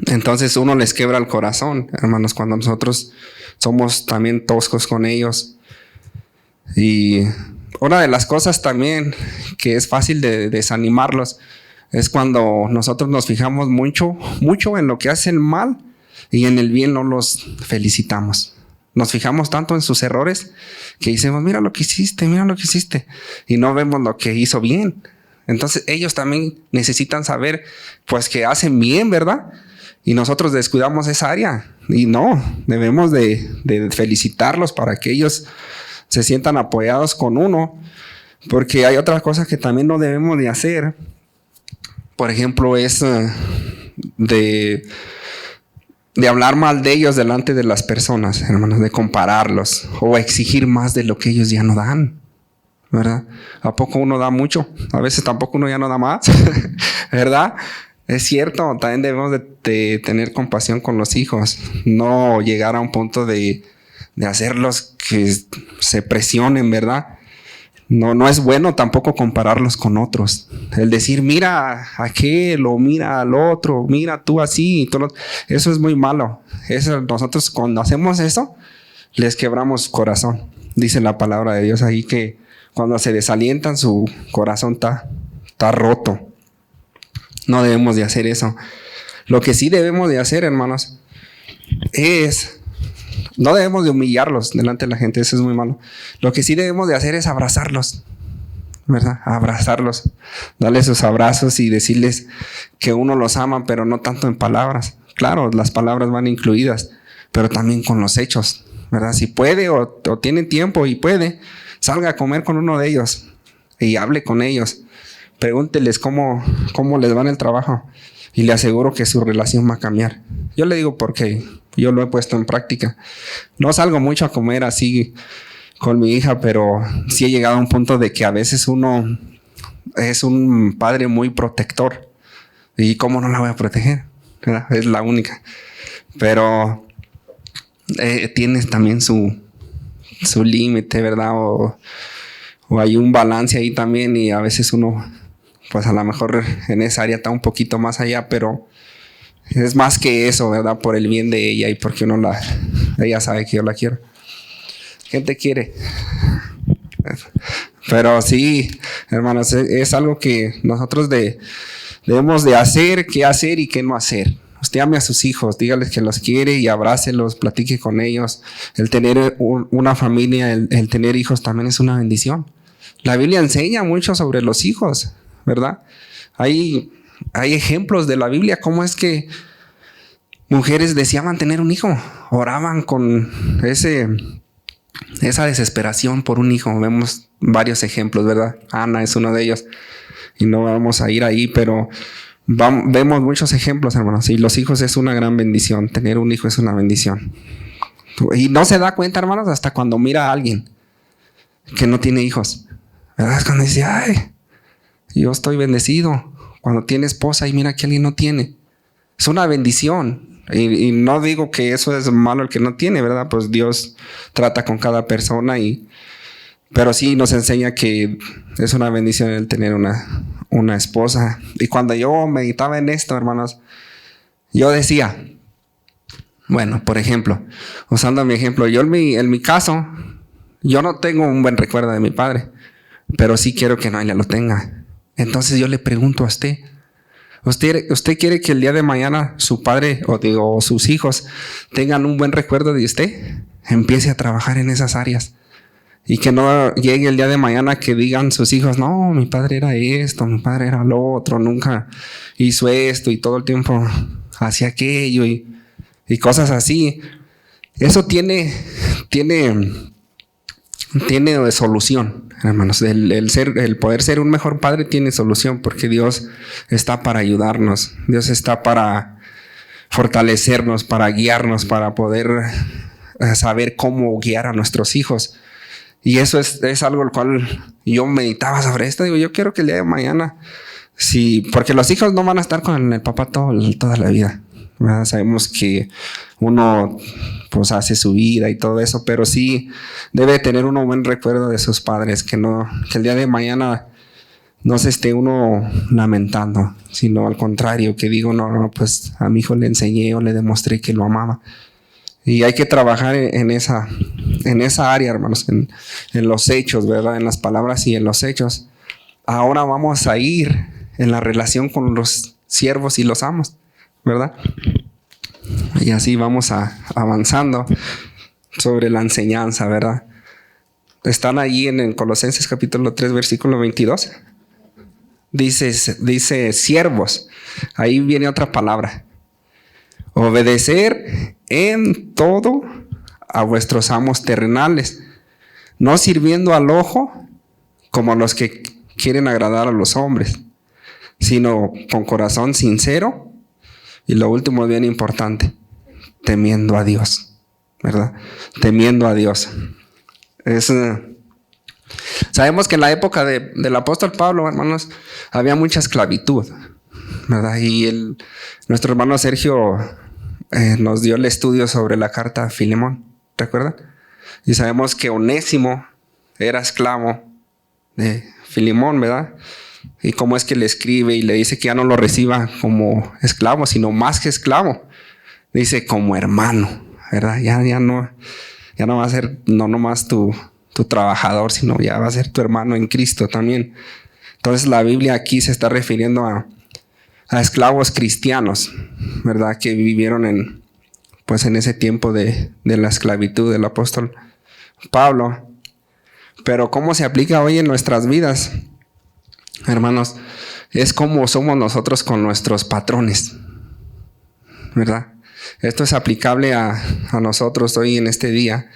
Entonces uno les quebra el corazón, hermanos, cuando nosotros somos también toscos con ellos. Y una de las cosas también que es fácil de desanimarlos es cuando nosotros nos fijamos mucho en lo que hacen mal y en el bien no los felicitamos. Nos fijamos tanto en sus errores que decimos, mira lo que hiciste, y no vemos lo que hizo bien. Entonces ellos también necesitan saber pues que hacen bien, ¿verdad? Y nosotros descuidamos esa área. Y no, debemos de felicitarlos para que ellos se sientan apoyados con uno. Porque hay otra cosa que también no debemos de hacer. Por ejemplo, es de hablar mal de ellos delante de las personas, hermanos, de compararlos o exigir más de lo que ellos ya no dan, ¿verdad? ¿A poco uno da mucho? A veces tampoco uno ya no da más, ¿verdad? Es cierto, también debemos de tener compasión con los hijos, no llegar a un punto de hacerlos que se presionen, ¿verdad? No es bueno tampoco compararlos con otros. El decir, mira a aquel o mira al otro, mira tú así. Eso es muy malo. Nosotros cuando hacemos eso, les quebramos corazón. Dice la palabra de Dios ahí que cuando se desalientan, su corazón está roto. No debemos de hacer eso. Lo que sí debemos de hacer, hermanos, no debemos de humillarlos delante de la gente, eso es muy malo. Lo que sí debemos de hacer es abrazarlos, ¿verdad? Abrazarlos, darles sus abrazos y decirles que uno los ama, pero no tanto en palabras. Claro, las palabras van incluidas, pero también con los hechos, ¿verdad? Si puede o tiene tiempo y puede, salga a comer con uno de ellos y hable con ellos. Pregúnteles cómo les va en el trabajo y le aseguro que su relación va a cambiar. Yo le digo porque yo lo he puesto en práctica. No salgo mucho a comer así con mi hija, pero sí he llegado a un punto de que a veces uno es un padre muy protector. ¿Y cómo no la voy a proteger? ¿Verdad? Es la única. Pero tiene también su límite, ¿verdad? O hay un balance ahí también y a veces uno, pues a lo mejor en esa área está un poquito más allá, pero es más que eso, ¿verdad? Por el bien de ella y porque ella sabe que yo la quiero. ¿Quién te quiere? Pero sí, hermanos, es algo que nosotros debemos de hacer, qué hacer y qué no hacer. Usted ame a sus hijos, dígales que los quiere y abrácelos, platique con ellos. El tener una familia, el tener hijos también es una bendición. La Biblia enseña mucho sobre los hijos, ¿verdad? Hay ejemplos de la Biblia, cómo es que mujeres deseaban tener un hijo, oraban con esa desesperación por un hijo. Vemos varios ejemplos, ¿verdad? Ana es uno de ellos y no vamos a ir ahí, pero vemos muchos ejemplos, hermanos, y los hijos es una gran bendición. Tener un hijo es una bendición. Y no se da cuenta, hermanos, hasta cuando mira a alguien que no tiene hijos, ¿verdad? Es cuando dice, ay, yo estoy bendecido. Cuando tiene esposa y mira que alguien no tiene, es una bendición. Y no digo que eso es malo el que no tiene, ¿verdad? Pues Dios trata con cada persona pero sí nos enseña que es una bendición el tener una esposa. Y cuando yo meditaba en esto, hermanos, yo decía, bueno, por ejemplo, usando mi ejemplo, yo en mi caso, yo no tengo un buen recuerdo de mi padre, pero sí quiero que Noelia lo tenga. Entonces yo le pregunto a ¿Usted quiere que el día de mañana su padre o sus hijos tengan un buen recuerdo de usted? Empiece a trabajar en esas áreas. Y que no llegue el día de mañana que digan sus hijos, no, mi padre era esto, mi padre era lo otro, nunca hizo esto y todo el tiempo hacía aquello y cosas así. Eso tiene solución, hermanos. El poder ser un mejor padre tiene solución porque Dios está para ayudarnos. Dios está para fortalecernos, para guiarnos, para poder saber cómo guiar a nuestros hijos. Y eso es algo al cual yo meditaba sobre esto. Digo, yo quiero que el día de mañana, porque los hijos no van a estar con el papá toda la vida, ¿verdad? Sabemos que uno pues hace su vida y todo eso, pero sí debe tener uno un buen recuerdo de sus padres, que el día de mañana no se esté uno lamentando, sino al contrario, que digo, no, pues a mi hijo le enseñé o le demostré que lo amaba. Y hay que trabajar en esa área, hermanos, en los hechos, ¿verdad? En las palabras y en los hechos. Ahora vamos a ir en la relación con los siervos y los amos, ¿verdad? Y así vamos avanzando sobre la enseñanza, ¿verdad? Están allí en Colosenses capítulo 3, versículo 22. Dice siervos. Ahí viene otra palabra. Obedecer en todo a vuestros amos terrenales, no sirviendo al ojo como los que quieren agradar a los hombres, sino con corazón sincero. Y lo último es bien importante, temiendo a Dios, ¿verdad? Temiendo a Dios. Sabemos que en la época del apóstol Pablo, hermanos, había mucha esclavitud, ¿verdad? Y nuestro hermano Sergio nos dio el estudio sobre la carta a Filemón, ¿recuerdan? Y sabemos que Onésimo era esclavo de Filemón, ¿verdad? Y cómo es que le escribe y le dice que ya no lo reciba como esclavo, sino más que esclavo. Dice como hermano, ¿verdad? Ya no va a ser no nomás tu trabajador, sino ya va a ser tu hermano en Cristo también. Entonces la Biblia aquí se está refiriendo a esclavos cristianos, ¿verdad? Que vivieron en ese tiempo de la esclavitud del apóstol Pablo. Pero ¿cómo se aplica hoy en nuestras vidas? Hermanos, es como somos nosotros con nuestros patrones, ¿verdad? Esto es aplicable a nosotros hoy en este día.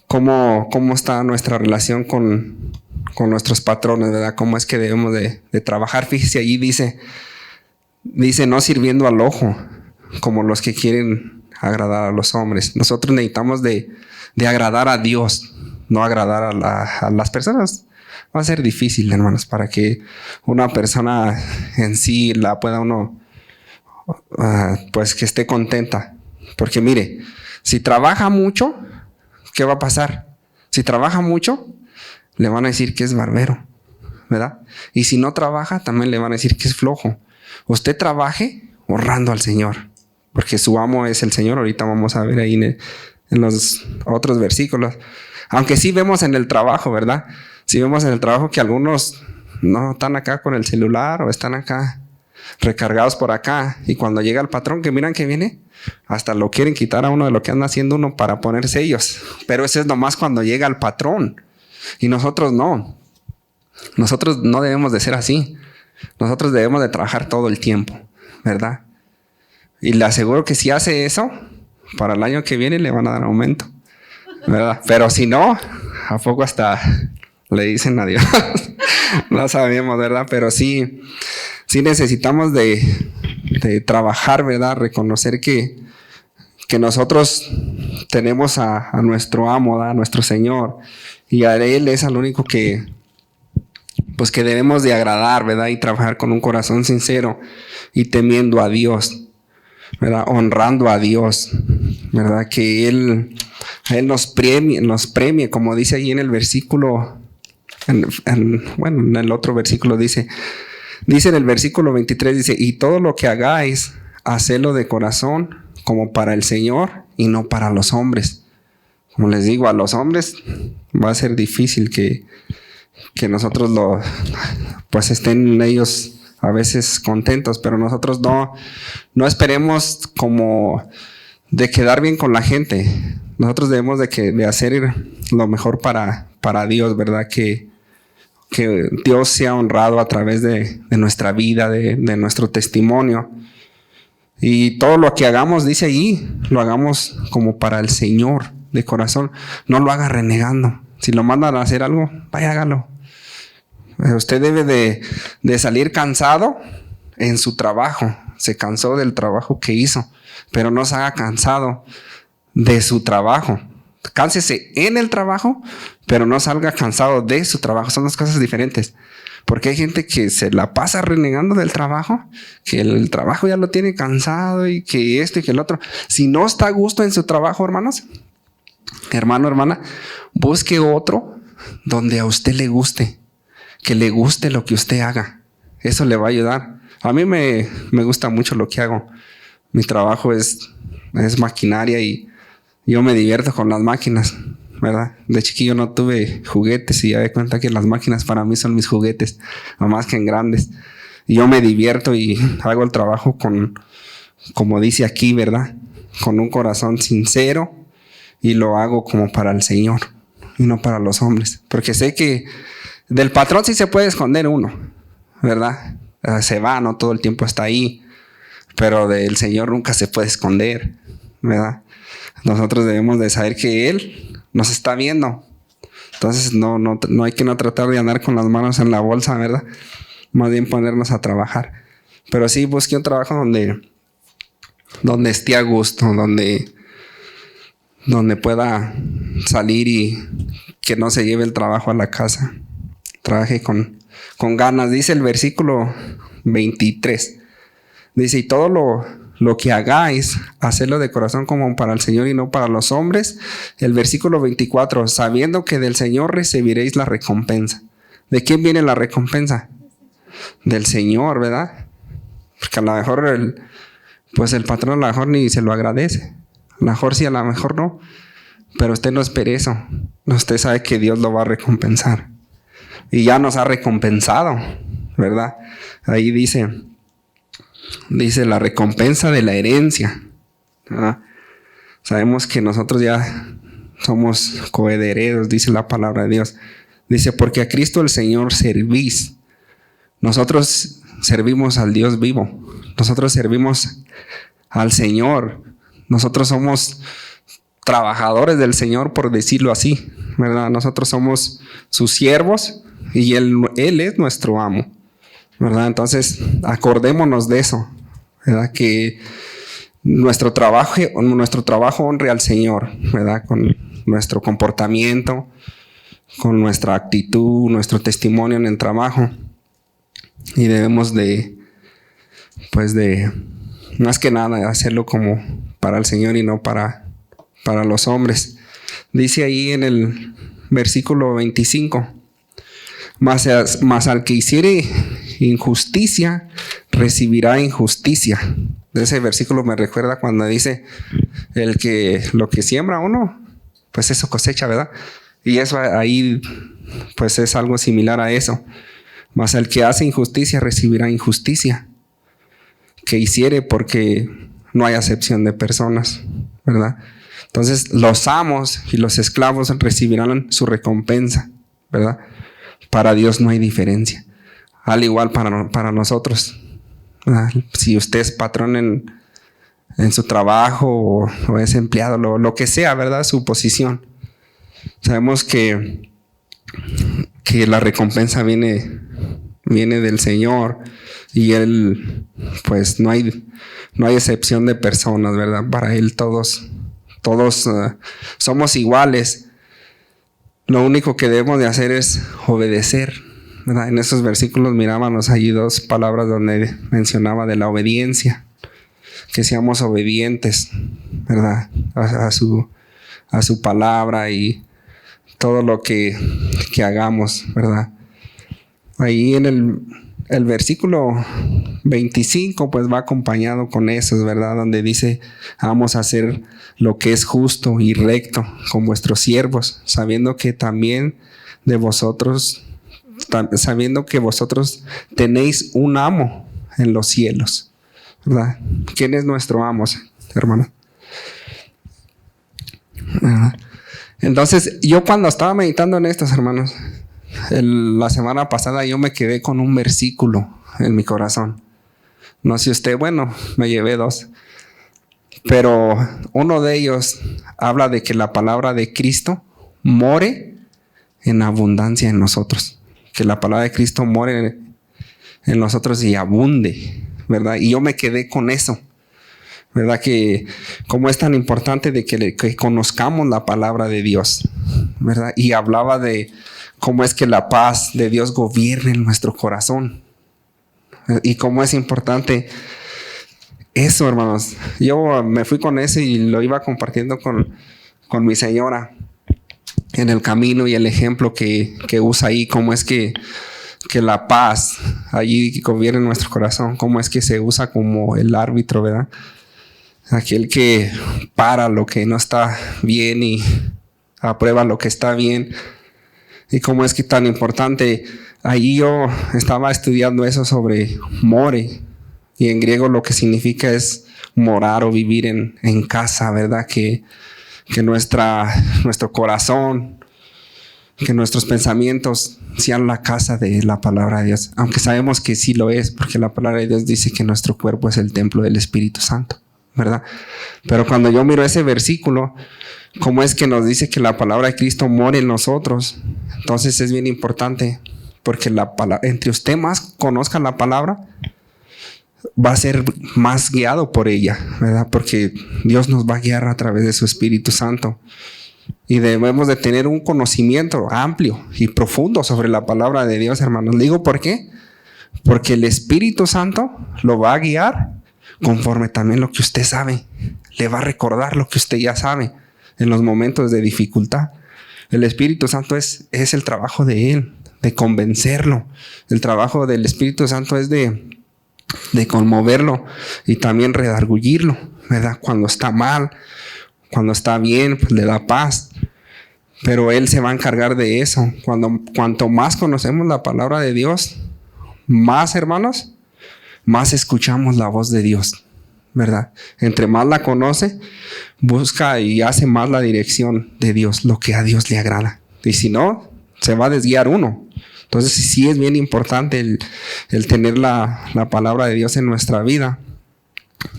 ¿Cómo está nuestra relación con nuestros patrones, ¿verdad? ¿Cómo es que debemos de trabajar? Fíjese, allí dice, no sirviendo al ojo, como los que quieren agradar a los hombres. Nosotros necesitamos de agradar a Dios, no agradar a las personas. Va a ser difícil, hermanos, para que una persona en sí la pueda uno, pues que esté contenta. Porque mire, si trabaja mucho, ¿qué va a pasar? Si trabaja mucho, le van a decir que es barbero, ¿verdad? Y si no trabaja, también le van a decir que es flojo. Usted trabaje honrando al Señor, porque su amo es el Señor. Ahorita vamos a ver ahí en los otros versículos. Aunque sí vemos en el trabajo, ¿verdad? Sí vemos en el trabajo que algunos no están acá con el celular o están acá recargados por acá. Y cuando llega el patrón que miran que viene, hasta lo quieren quitar a uno de lo que anda haciendo uno para poner sellos. Pero eso es nomás cuando llega el patrón. Y nosotros no. Nosotros no debemos de ser así. Nosotros debemos de trabajar todo el tiempo, ¿verdad? Y le aseguro que si hace eso, para el año que viene le van a dar aumento, ¿verdad? Pero si no, ¿a poco hasta le dicen adiós? No sabemos, ¿verdad? Pero sí necesitamos de trabajar, ¿verdad? Reconocer que nosotros tenemos a nuestro amo, ¿verdad? A nuestro Señor. Y a Él es al único que debemos de agradar, ¿verdad? Y trabajar con un corazón sincero y temiendo a Dios, ¿verdad? Honrando a Dios, ¿verdad? Que Él nos premie, como dice ahí en el versículo, en el otro versículo dice en el versículo 23, dice, y todo lo que hagáis, hacedlo de corazón, como para el Señor y no para los hombres. Como les digo, a los hombres va a ser difícil que nosotros pues estén ellos a veces contentos, pero nosotros no esperemos como de quedar bien con la gente. Nosotros debemos de hacer lo mejor para Dios, ¿verdad? Que Dios sea honrado a través de nuestra vida, de nuestro testimonio. Y todo lo que hagamos, dice ahí, lo hagamos como para el Señor, de corazón. No lo haga renegando. Si lo mandan a hacer algo, vaya, hágalo. Usted debe de salir cansado en su trabajo. Se cansó del trabajo que hizo, pero no se haga cansado de su trabajo. Cánsese en el trabajo, pero no salga cansado de su trabajo. Son dos cosas diferentes. Porque hay gente que se la pasa renegando del trabajo, que el trabajo ya lo tiene cansado y que esto y que el otro. Si no está a gusto en su trabajo, hermanos, hermano, hermana, busque otro donde a usted le guste, que le guste lo que usted haga. Eso le va a ayudar. A mí me gusta mucho lo que hago. Mi trabajo es maquinaria y yo me divierto con las máquinas, ¿verdad? De chiquillo no tuve juguetes y ya de cuenta que las máquinas para mí son mis juguetes, no más que en grandes. Y yo me divierto y hago el trabajo como dice aquí, ¿verdad? Con un corazón sincero, y lo hago como para el Señor y no para los hombres. Porque sé que del patrón sí se puede esconder uno, ¿verdad? Se va, no todo el tiempo está ahí, pero del Señor nunca se puede esconder, ¿verdad? Nosotros debemos de saber que Él nos está viendo. Entonces no hay que tratar de andar con las manos en la bolsa, ¿verdad? Más bien ponernos a trabajar. Pero sí busque un trabajo donde esté a gusto, donde pueda salir y que no se lleve el trabajo a la casa. Trabaje con ganas. Dice el versículo 23. Dice, y todo lo que hagáis, hacedlo de corazón como para el Señor y no para los hombres. El versículo 24, sabiendo que del Señor recibiréis la recompensa. ¿De quién viene la recompensa? Del Señor, ¿verdad? Porque a lo mejor el patrón a lo mejor ni se lo agradece. A lo mejor sí, a lo mejor no. Pero usted no espere eso. Usted sabe que Dios lo va a recompensar. Y ya nos ha recompensado, ¿verdad? Ahí dice la recompensa de la herencia, ¿verdad? Sabemos que nosotros ya somos coherederos, dice la palabra de Dios. Dice, porque a Cristo el Señor servís. Nosotros servimos al Dios vivo. Nosotros servimos al Señor, Nosotros somos trabajadores del Señor, por decirlo así, ¿verdad? Nosotros somos sus siervos y Él es nuestro amo, ¿verdad? Entonces, acordémonos de eso, ¿verdad? Que nuestro trabajo honre al Señor, ¿verdad? Con nuestro comportamiento, con nuestra actitud, nuestro testimonio en el trabajo. Y debemos más que nada, hacerlo como para el Señor y no para los hombres. Dice ahí en el versículo 25, mas al que hiciere injusticia, recibirá injusticia. De ese versículo me recuerda cuando dice, lo que siembra uno, pues eso cosecha, ¿verdad? Y eso ahí, pues es algo similar a eso. Mas el que hace injusticia, recibirá injusticia. Que hiciere, porque no hay acepción de personas, ¿verdad? Entonces los amos y los esclavos recibirán su recompensa, ¿verdad? Para Dios no hay diferencia. Al igual para nosotros, ¿verdad? Si usted es patrón en su trabajo o es empleado, lo que sea, ¿verdad? Su posición. Sabemos que la recompensa viene del Señor y Él, pues no hay excepción de personas, ¿verdad? Para Él todos somos iguales. Lo único que debemos de hacer es obedecer, ¿verdad? En esos versículos mirábamos allí 2 palabras donde mencionaba de la obediencia, que seamos obedientes, ¿verdad? A su palabra y todo lo que hagamos, ¿verdad? Ahí en el versículo 25 pues va acompañado con eso, ¿verdad? Donde dice, vamos a hacer lo que es justo y recto con vuestros siervos, sabiendo que vosotros tenéis un amo en los cielos, ¿verdad? ¿Quién es nuestro amo, hermano? ¿Verdad? Entonces, yo cuando estaba meditando en estos, hermanos, la semana pasada yo me quedé con un versículo en mi corazón. No sé usted, bueno, me llevé 2. Pero uno de ellos habla de que la palabra de Cristo more en abundancia en nosotros. Que la palabra de Cristo more en nosotros y abunde, ¿verdad? Y yo me quedé con eso, ¿verdad? Que como es tan importante de que conozcamos la palabra de Dios, ¿verdad? Y hablaba de cómo es que la paz de Dios gobierne en nuestro corazón. Y cómo es importante eso, hermanos. Yo me fui con eso y lo iba compartiendo con mi señora en el camino y el ejemplo que usa ahí, cómo es que la paz allí gobierna en nuestro corazón, cómo es que se usa como el árbitro, ¿verdad? Aquel que para lo que no está bien y aprueba lo que está bien. Y cómo es que tan importante. Ahí yo estaba estudiando eso sobre more. Y en griego lo que significa es morar o vivir en casa, ¿verdad? Que nuestro corazón, que nuestros pensamientos sean la casa de la palabra de Dios. Aunque sabemos que sí lo es, porque la palabra de Dios dice que nuestro cuerpo es el templo del Espíritu Santo, ¿verdad? Pero cuando yo miro ese versículo, cómo es que nos dice que la palabra de Cristo mora en nosotros, entonces es bien importante, porque entre usted más conozca la palabra, va a ser más guiado por ella, ¿verdad? Porque Dios nos va a guiar a través de su Espíritu Santo. Y debemos de tener un conocimiento amplio y profundo sobre la palabra de Dios, hermanos. Digo, ¿por qué? Porque el Espíritu Santo lo va a guiar conforme también lo que usted sabe. Le va a recordar lo que usted ya sabe en los momentos de dificultad. El Espíritu Santo es el trabajo de Él, de convencerlo. El trabajo del Espíritu Santo es de conmoverlo y también redarguirlo, ¿verdad? Cuando está mal, cuando está bien, pues le da paz. Pero Él se va a encargar de eso. Cuanto más conocemos la palabra de Dios, más, hermanos, más escuchamos la voz de Dios, ¿verdad? Entre más la conoce, busca y hace más la dirección de Dios, lo que a Dios le agrada. Y si no, se va a desviar uno. Entonces sí es bien importante el tener la palabra de Dios en nuestra vida.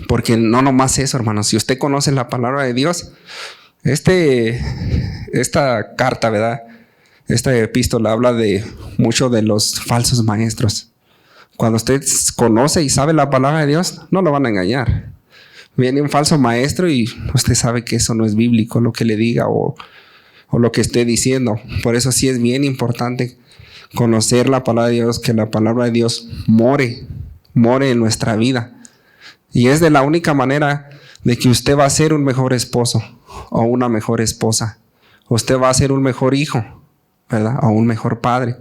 Porque no nomás eso, hermanos. Si usted conoce la palabra de Dios, esta carta, ¿verdad? Esta epístola habla de mucho de los falsos maestros. Cuando usted conoce y sabe la palabra de Dios, no lo van a engañar. Viene un falso maestro y usted sabe que eso no es bíblico, lo que le diga o lo que esté diciendo. Por eso sí es bien importante conocer la palabra de Dios, que la palabra de Dios more en nuestra vida. Y es de la única manera de que usted va a ser un mejor esposo o una mejor esposa. Usted va a ser un mejor hijo, ¿verdad? O un mejor padre,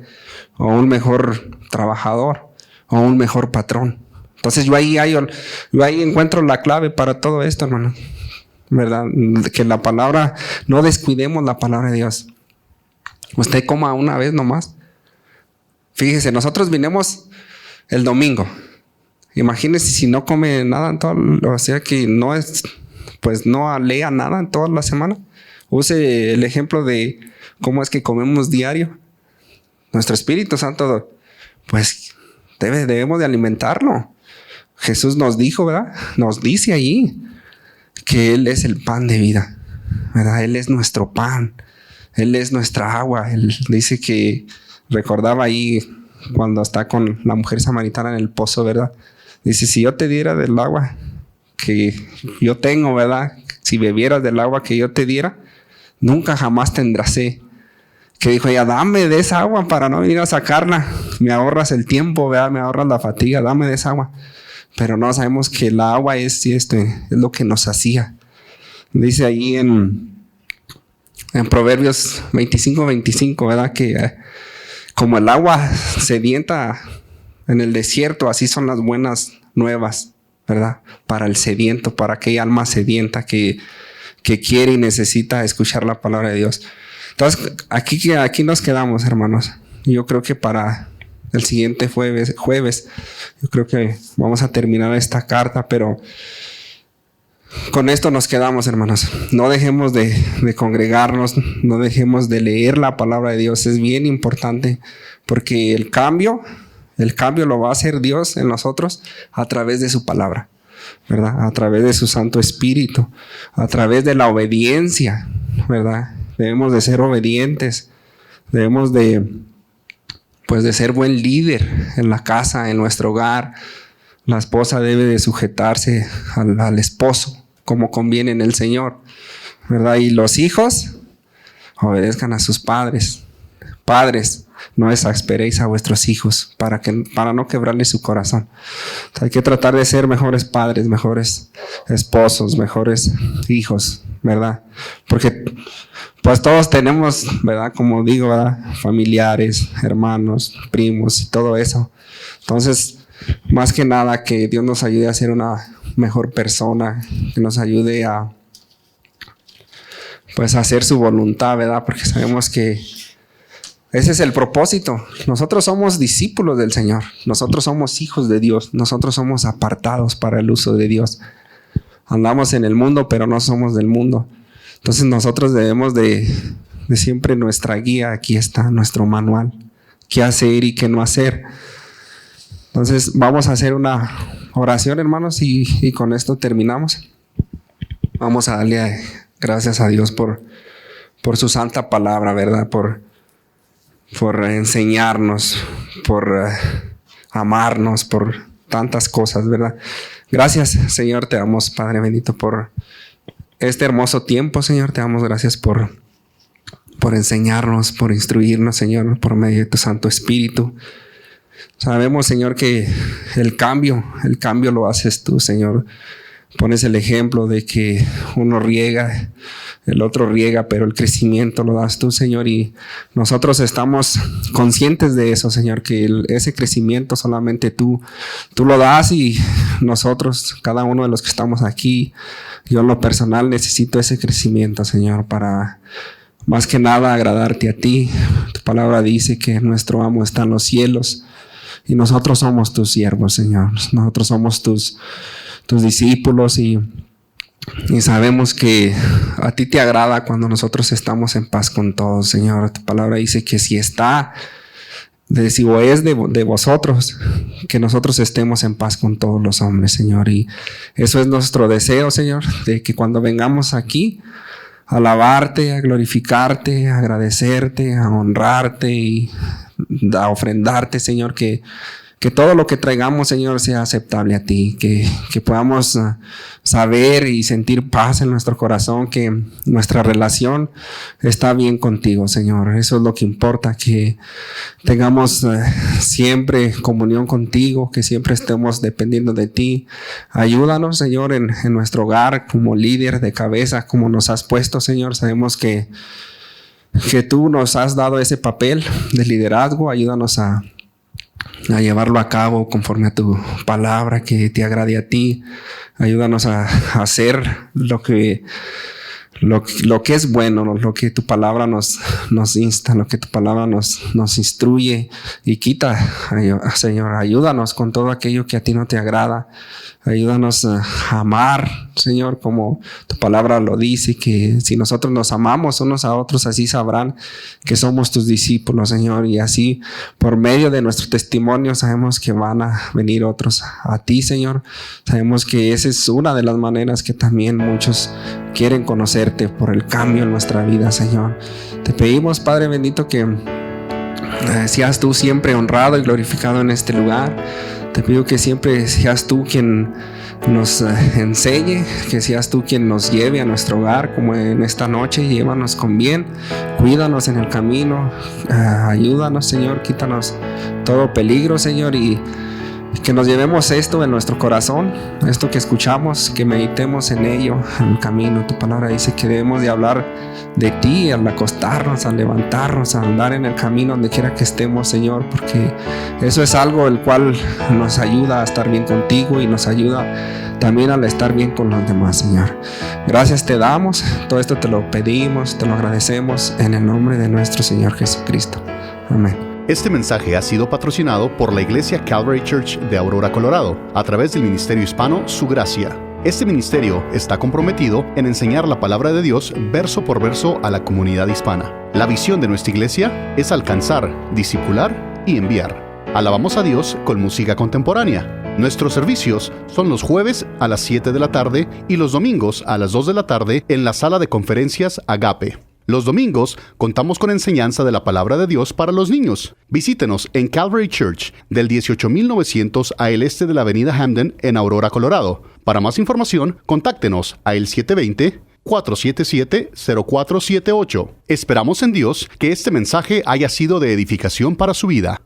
o un mejor trabajador, o un mejor patrón. Entonces yo ahí encuentro la clave para todo esto, hermano, ¿verdad? Que la palabra, no descuidemos la palabra de Dios. Usted coma una vez nomás. Fíjese, nosotros vinimos el domingo. Imagínese si no come nada en todo, o sea que no lea nada en toda la semana. Use el ejemplo de cómo es que comemos diario. Nuestro Espíritu Santo, pues debemos de alimentarlo. Jesús nos dijo, ¿verdad? Nos dice allí que Él es el pan de vida, ¿verdad? Él es nuestro pan, Él es nuestra agua. Él dice que, recordaba ahí cuando está con la mujer samaritana en el pozo, ¿verdad? Dice, si yo te diera del agua que yo tengo, ¿verdad? Si bebieras del agua que yo te diera, nunca jamás tendrás sed. Que dijo ella, dame de esa agua para no venir a sacarla. Me ahorras el tiempo, ¿verdad? Me ahorras la fatiga, dame de esa agua. Pero no sabemos que el agua es lo que nos hacía. Dice ahí en Proverbios 25, ¿verdad? Que como el agua sedienta en el desierto, así son las buenas nuevas, ¿verdad? Para el sediento, para aquella alma sedienta que quiere y necesita escuchar la palabra de Dios. Entonces, aquí nos quedamos, hermanos. Yo creo que para el siguiente jueves, yo creo que vamos a terminar esta carta, pero con esto nos quedamos, hermanos. No dejemos de congregarnos, no dejemos de leer la palabra de Dios. Es bien importante porque el cambio lo va a hacer Dios en nosotros a través de su palabra, ¿verdad? A través de su Santo Espíritu, a través de la obediencia, ¿verdad? Debemos de ser obedientes, debemos de ser buen líder en la casa, en nuestro hogar. La esposa debe de sujetarse al esposo como conviene en el Señor, ¿verdad? Y los hijos obedezcan a sus padres. Padres, no exasperéis a vuestros hijos para no quebrarles su corazón. Hay que tratar de ser mejores padres, mejores esposos, mejores hijos, ¿verdad? Porque pues todos tenemos, ¿verdad? Como digo, ¿verdad? Familiares, hermanos, primos y todo eso. Entonces, más que nada que Dios nos ayude a ser una mejor persona, que nos ayude a hacer su voluntad, ¿verdad? Porque sabemos que ese es el propósito. Nosotros somos discípulos del Señor. Nosotros somos hijos de Dios. Nosotros somos apartados para el uso de Dios. Andamos en el mundo, pero no somos del mundo. Entonces nosotros debemos de siempre nuestra guía. Aquí está nuestro manual. Qué hacer y qué no hacer. Entonces vamos a hacer una oración, hermanos, y con esto terminamos. Vamos a darle gracias a Dios por su santa palabra, ¿verdad? Por enseñarnos, por amarnos, por tantas cosas, ¿verdad? Gracias, Señor, te damos, Padre bendito, por este hermoso tiempo, Señor. Te damos gracias por enseñarnos, por instruirnos, Señor, por medio de tu Santo Espíritu. Sabemos, Señor, que el cambio lo haces tú, Señor. Pones el ejemplo de que uno riega, el otro riega, pero el crecimiento lo das tú, Señor, y nosotros estamos conscientes de eso, Señor, que ese crecimiento solamente tú lo das, y nosotros, cada uno de los que estamos aquí, yo en lo personal necesito ese crecimiento, Señor, para más que nada agradarte a ti. Tu palabra dice que nuestro amo está en los cielos y nosotros somos tus siervos, Señor. Nosotros somos tus discípulos y sabemos que a ti te agrada cuando nosotros estamos en paz con todos, Señor. Tu palabra dice que si está de vosotros, que nosotros estemos en paz con todos los hombres, Señor. Y eso es nuestro deseo, Señor, de que cuando vengamos aquí a alabarte, a glorificarte, a agradecerte, a honrarte y a ofrendarte, Señor, que todo lo que traigamos, Señor, sea aceptable a ti, que podamos saber y sentir paz en nuestro corazón, que nuestra relación está bien contigo, Señor. Eso es lo que importa, que tengamos siempre comunión contigo, que siempre estemos dependiendo de ti. Ayúdanos, Señor, en nuestro hogar como líder de cabeza, como nos has puesto, Señor. Sabemos que tú nos has dado ese papel de liderazgo. Ayúdanos a llevarlo a cabo conforme a tu palabra, que te agrade a ti. Ayúdanos a hacer lo que es bueno, lo que tu palabra nos insta, lo que tu palabra nos instruye y quita, Señor. Ayúdanos con todo aquello que a ti no te agrada. Ayúdanos a amar, Señor, como tu palabra lo dice, que si nosotros nos amamos unos a otros, así sabrán que somos tus discípulos, Señor. Y así, por medio de nuestro testimonio, sabemos que van a venir otros a ti, Señor. Sabemos que esa es una de las maneras que también muchos quieren conocerte por el cambio en nuestra vida, Señor. Te pedimos, Padre bendito, que seas tú siempre honrado y glorificado en este lugar. Te pido que siempre seas tú quien nos enseñe, que seas tú quien nos lleve a nuestro hogar, como en esta noche. Llévanos con bien, cuídanos en el camino, ayúdanos, Señor, quítanos todo peligro, Señor, y que nos llevemos esto en nuestro corazón, esto que escuchamos, que meditemos en ello, en el camino. Tu palabra dice que debemos de hablar de ti al acostarnos, al levantarnos, a andar en el camino donde quiera que estemos, Señor, porque eso es algo el cual nos ayuda a estar bien contigo y nos ayuda también al estar bien con los demás, Señor. Gracias te damos, todo esto te lo pedimos, te lo agradecemos en el nombre de nuestro Señor Jesucristo. Amén.
Este mensaje ha sido patrocinado por la Iglesia Calvary Church de Aurora, Colorado, a través del Ministerio Hispano Su Gracia. Este ministerio está comprometido en enseñar la palabra de Dios verso por verso a la comunidad hispana. La visión de nuestra iglesia es alcanzar, discipular y enviar. Alabamos a Dios con música contemporánea. Nuestros servicios son los jueves a las 7 de la tarde y los domingos a las 2 de la tarde en la sala de conferencias Agape. Los domingos contamos con enseñanza de la palabra de Dios para los niños. Visítenos en Calvary Church del 18900 al este de la avenida Hamden en Aurora, Colorado. Para más información, contáctenos a el 720-477-0478. Esperamos en Dios que este mensaje haya sido de edificación para su vida.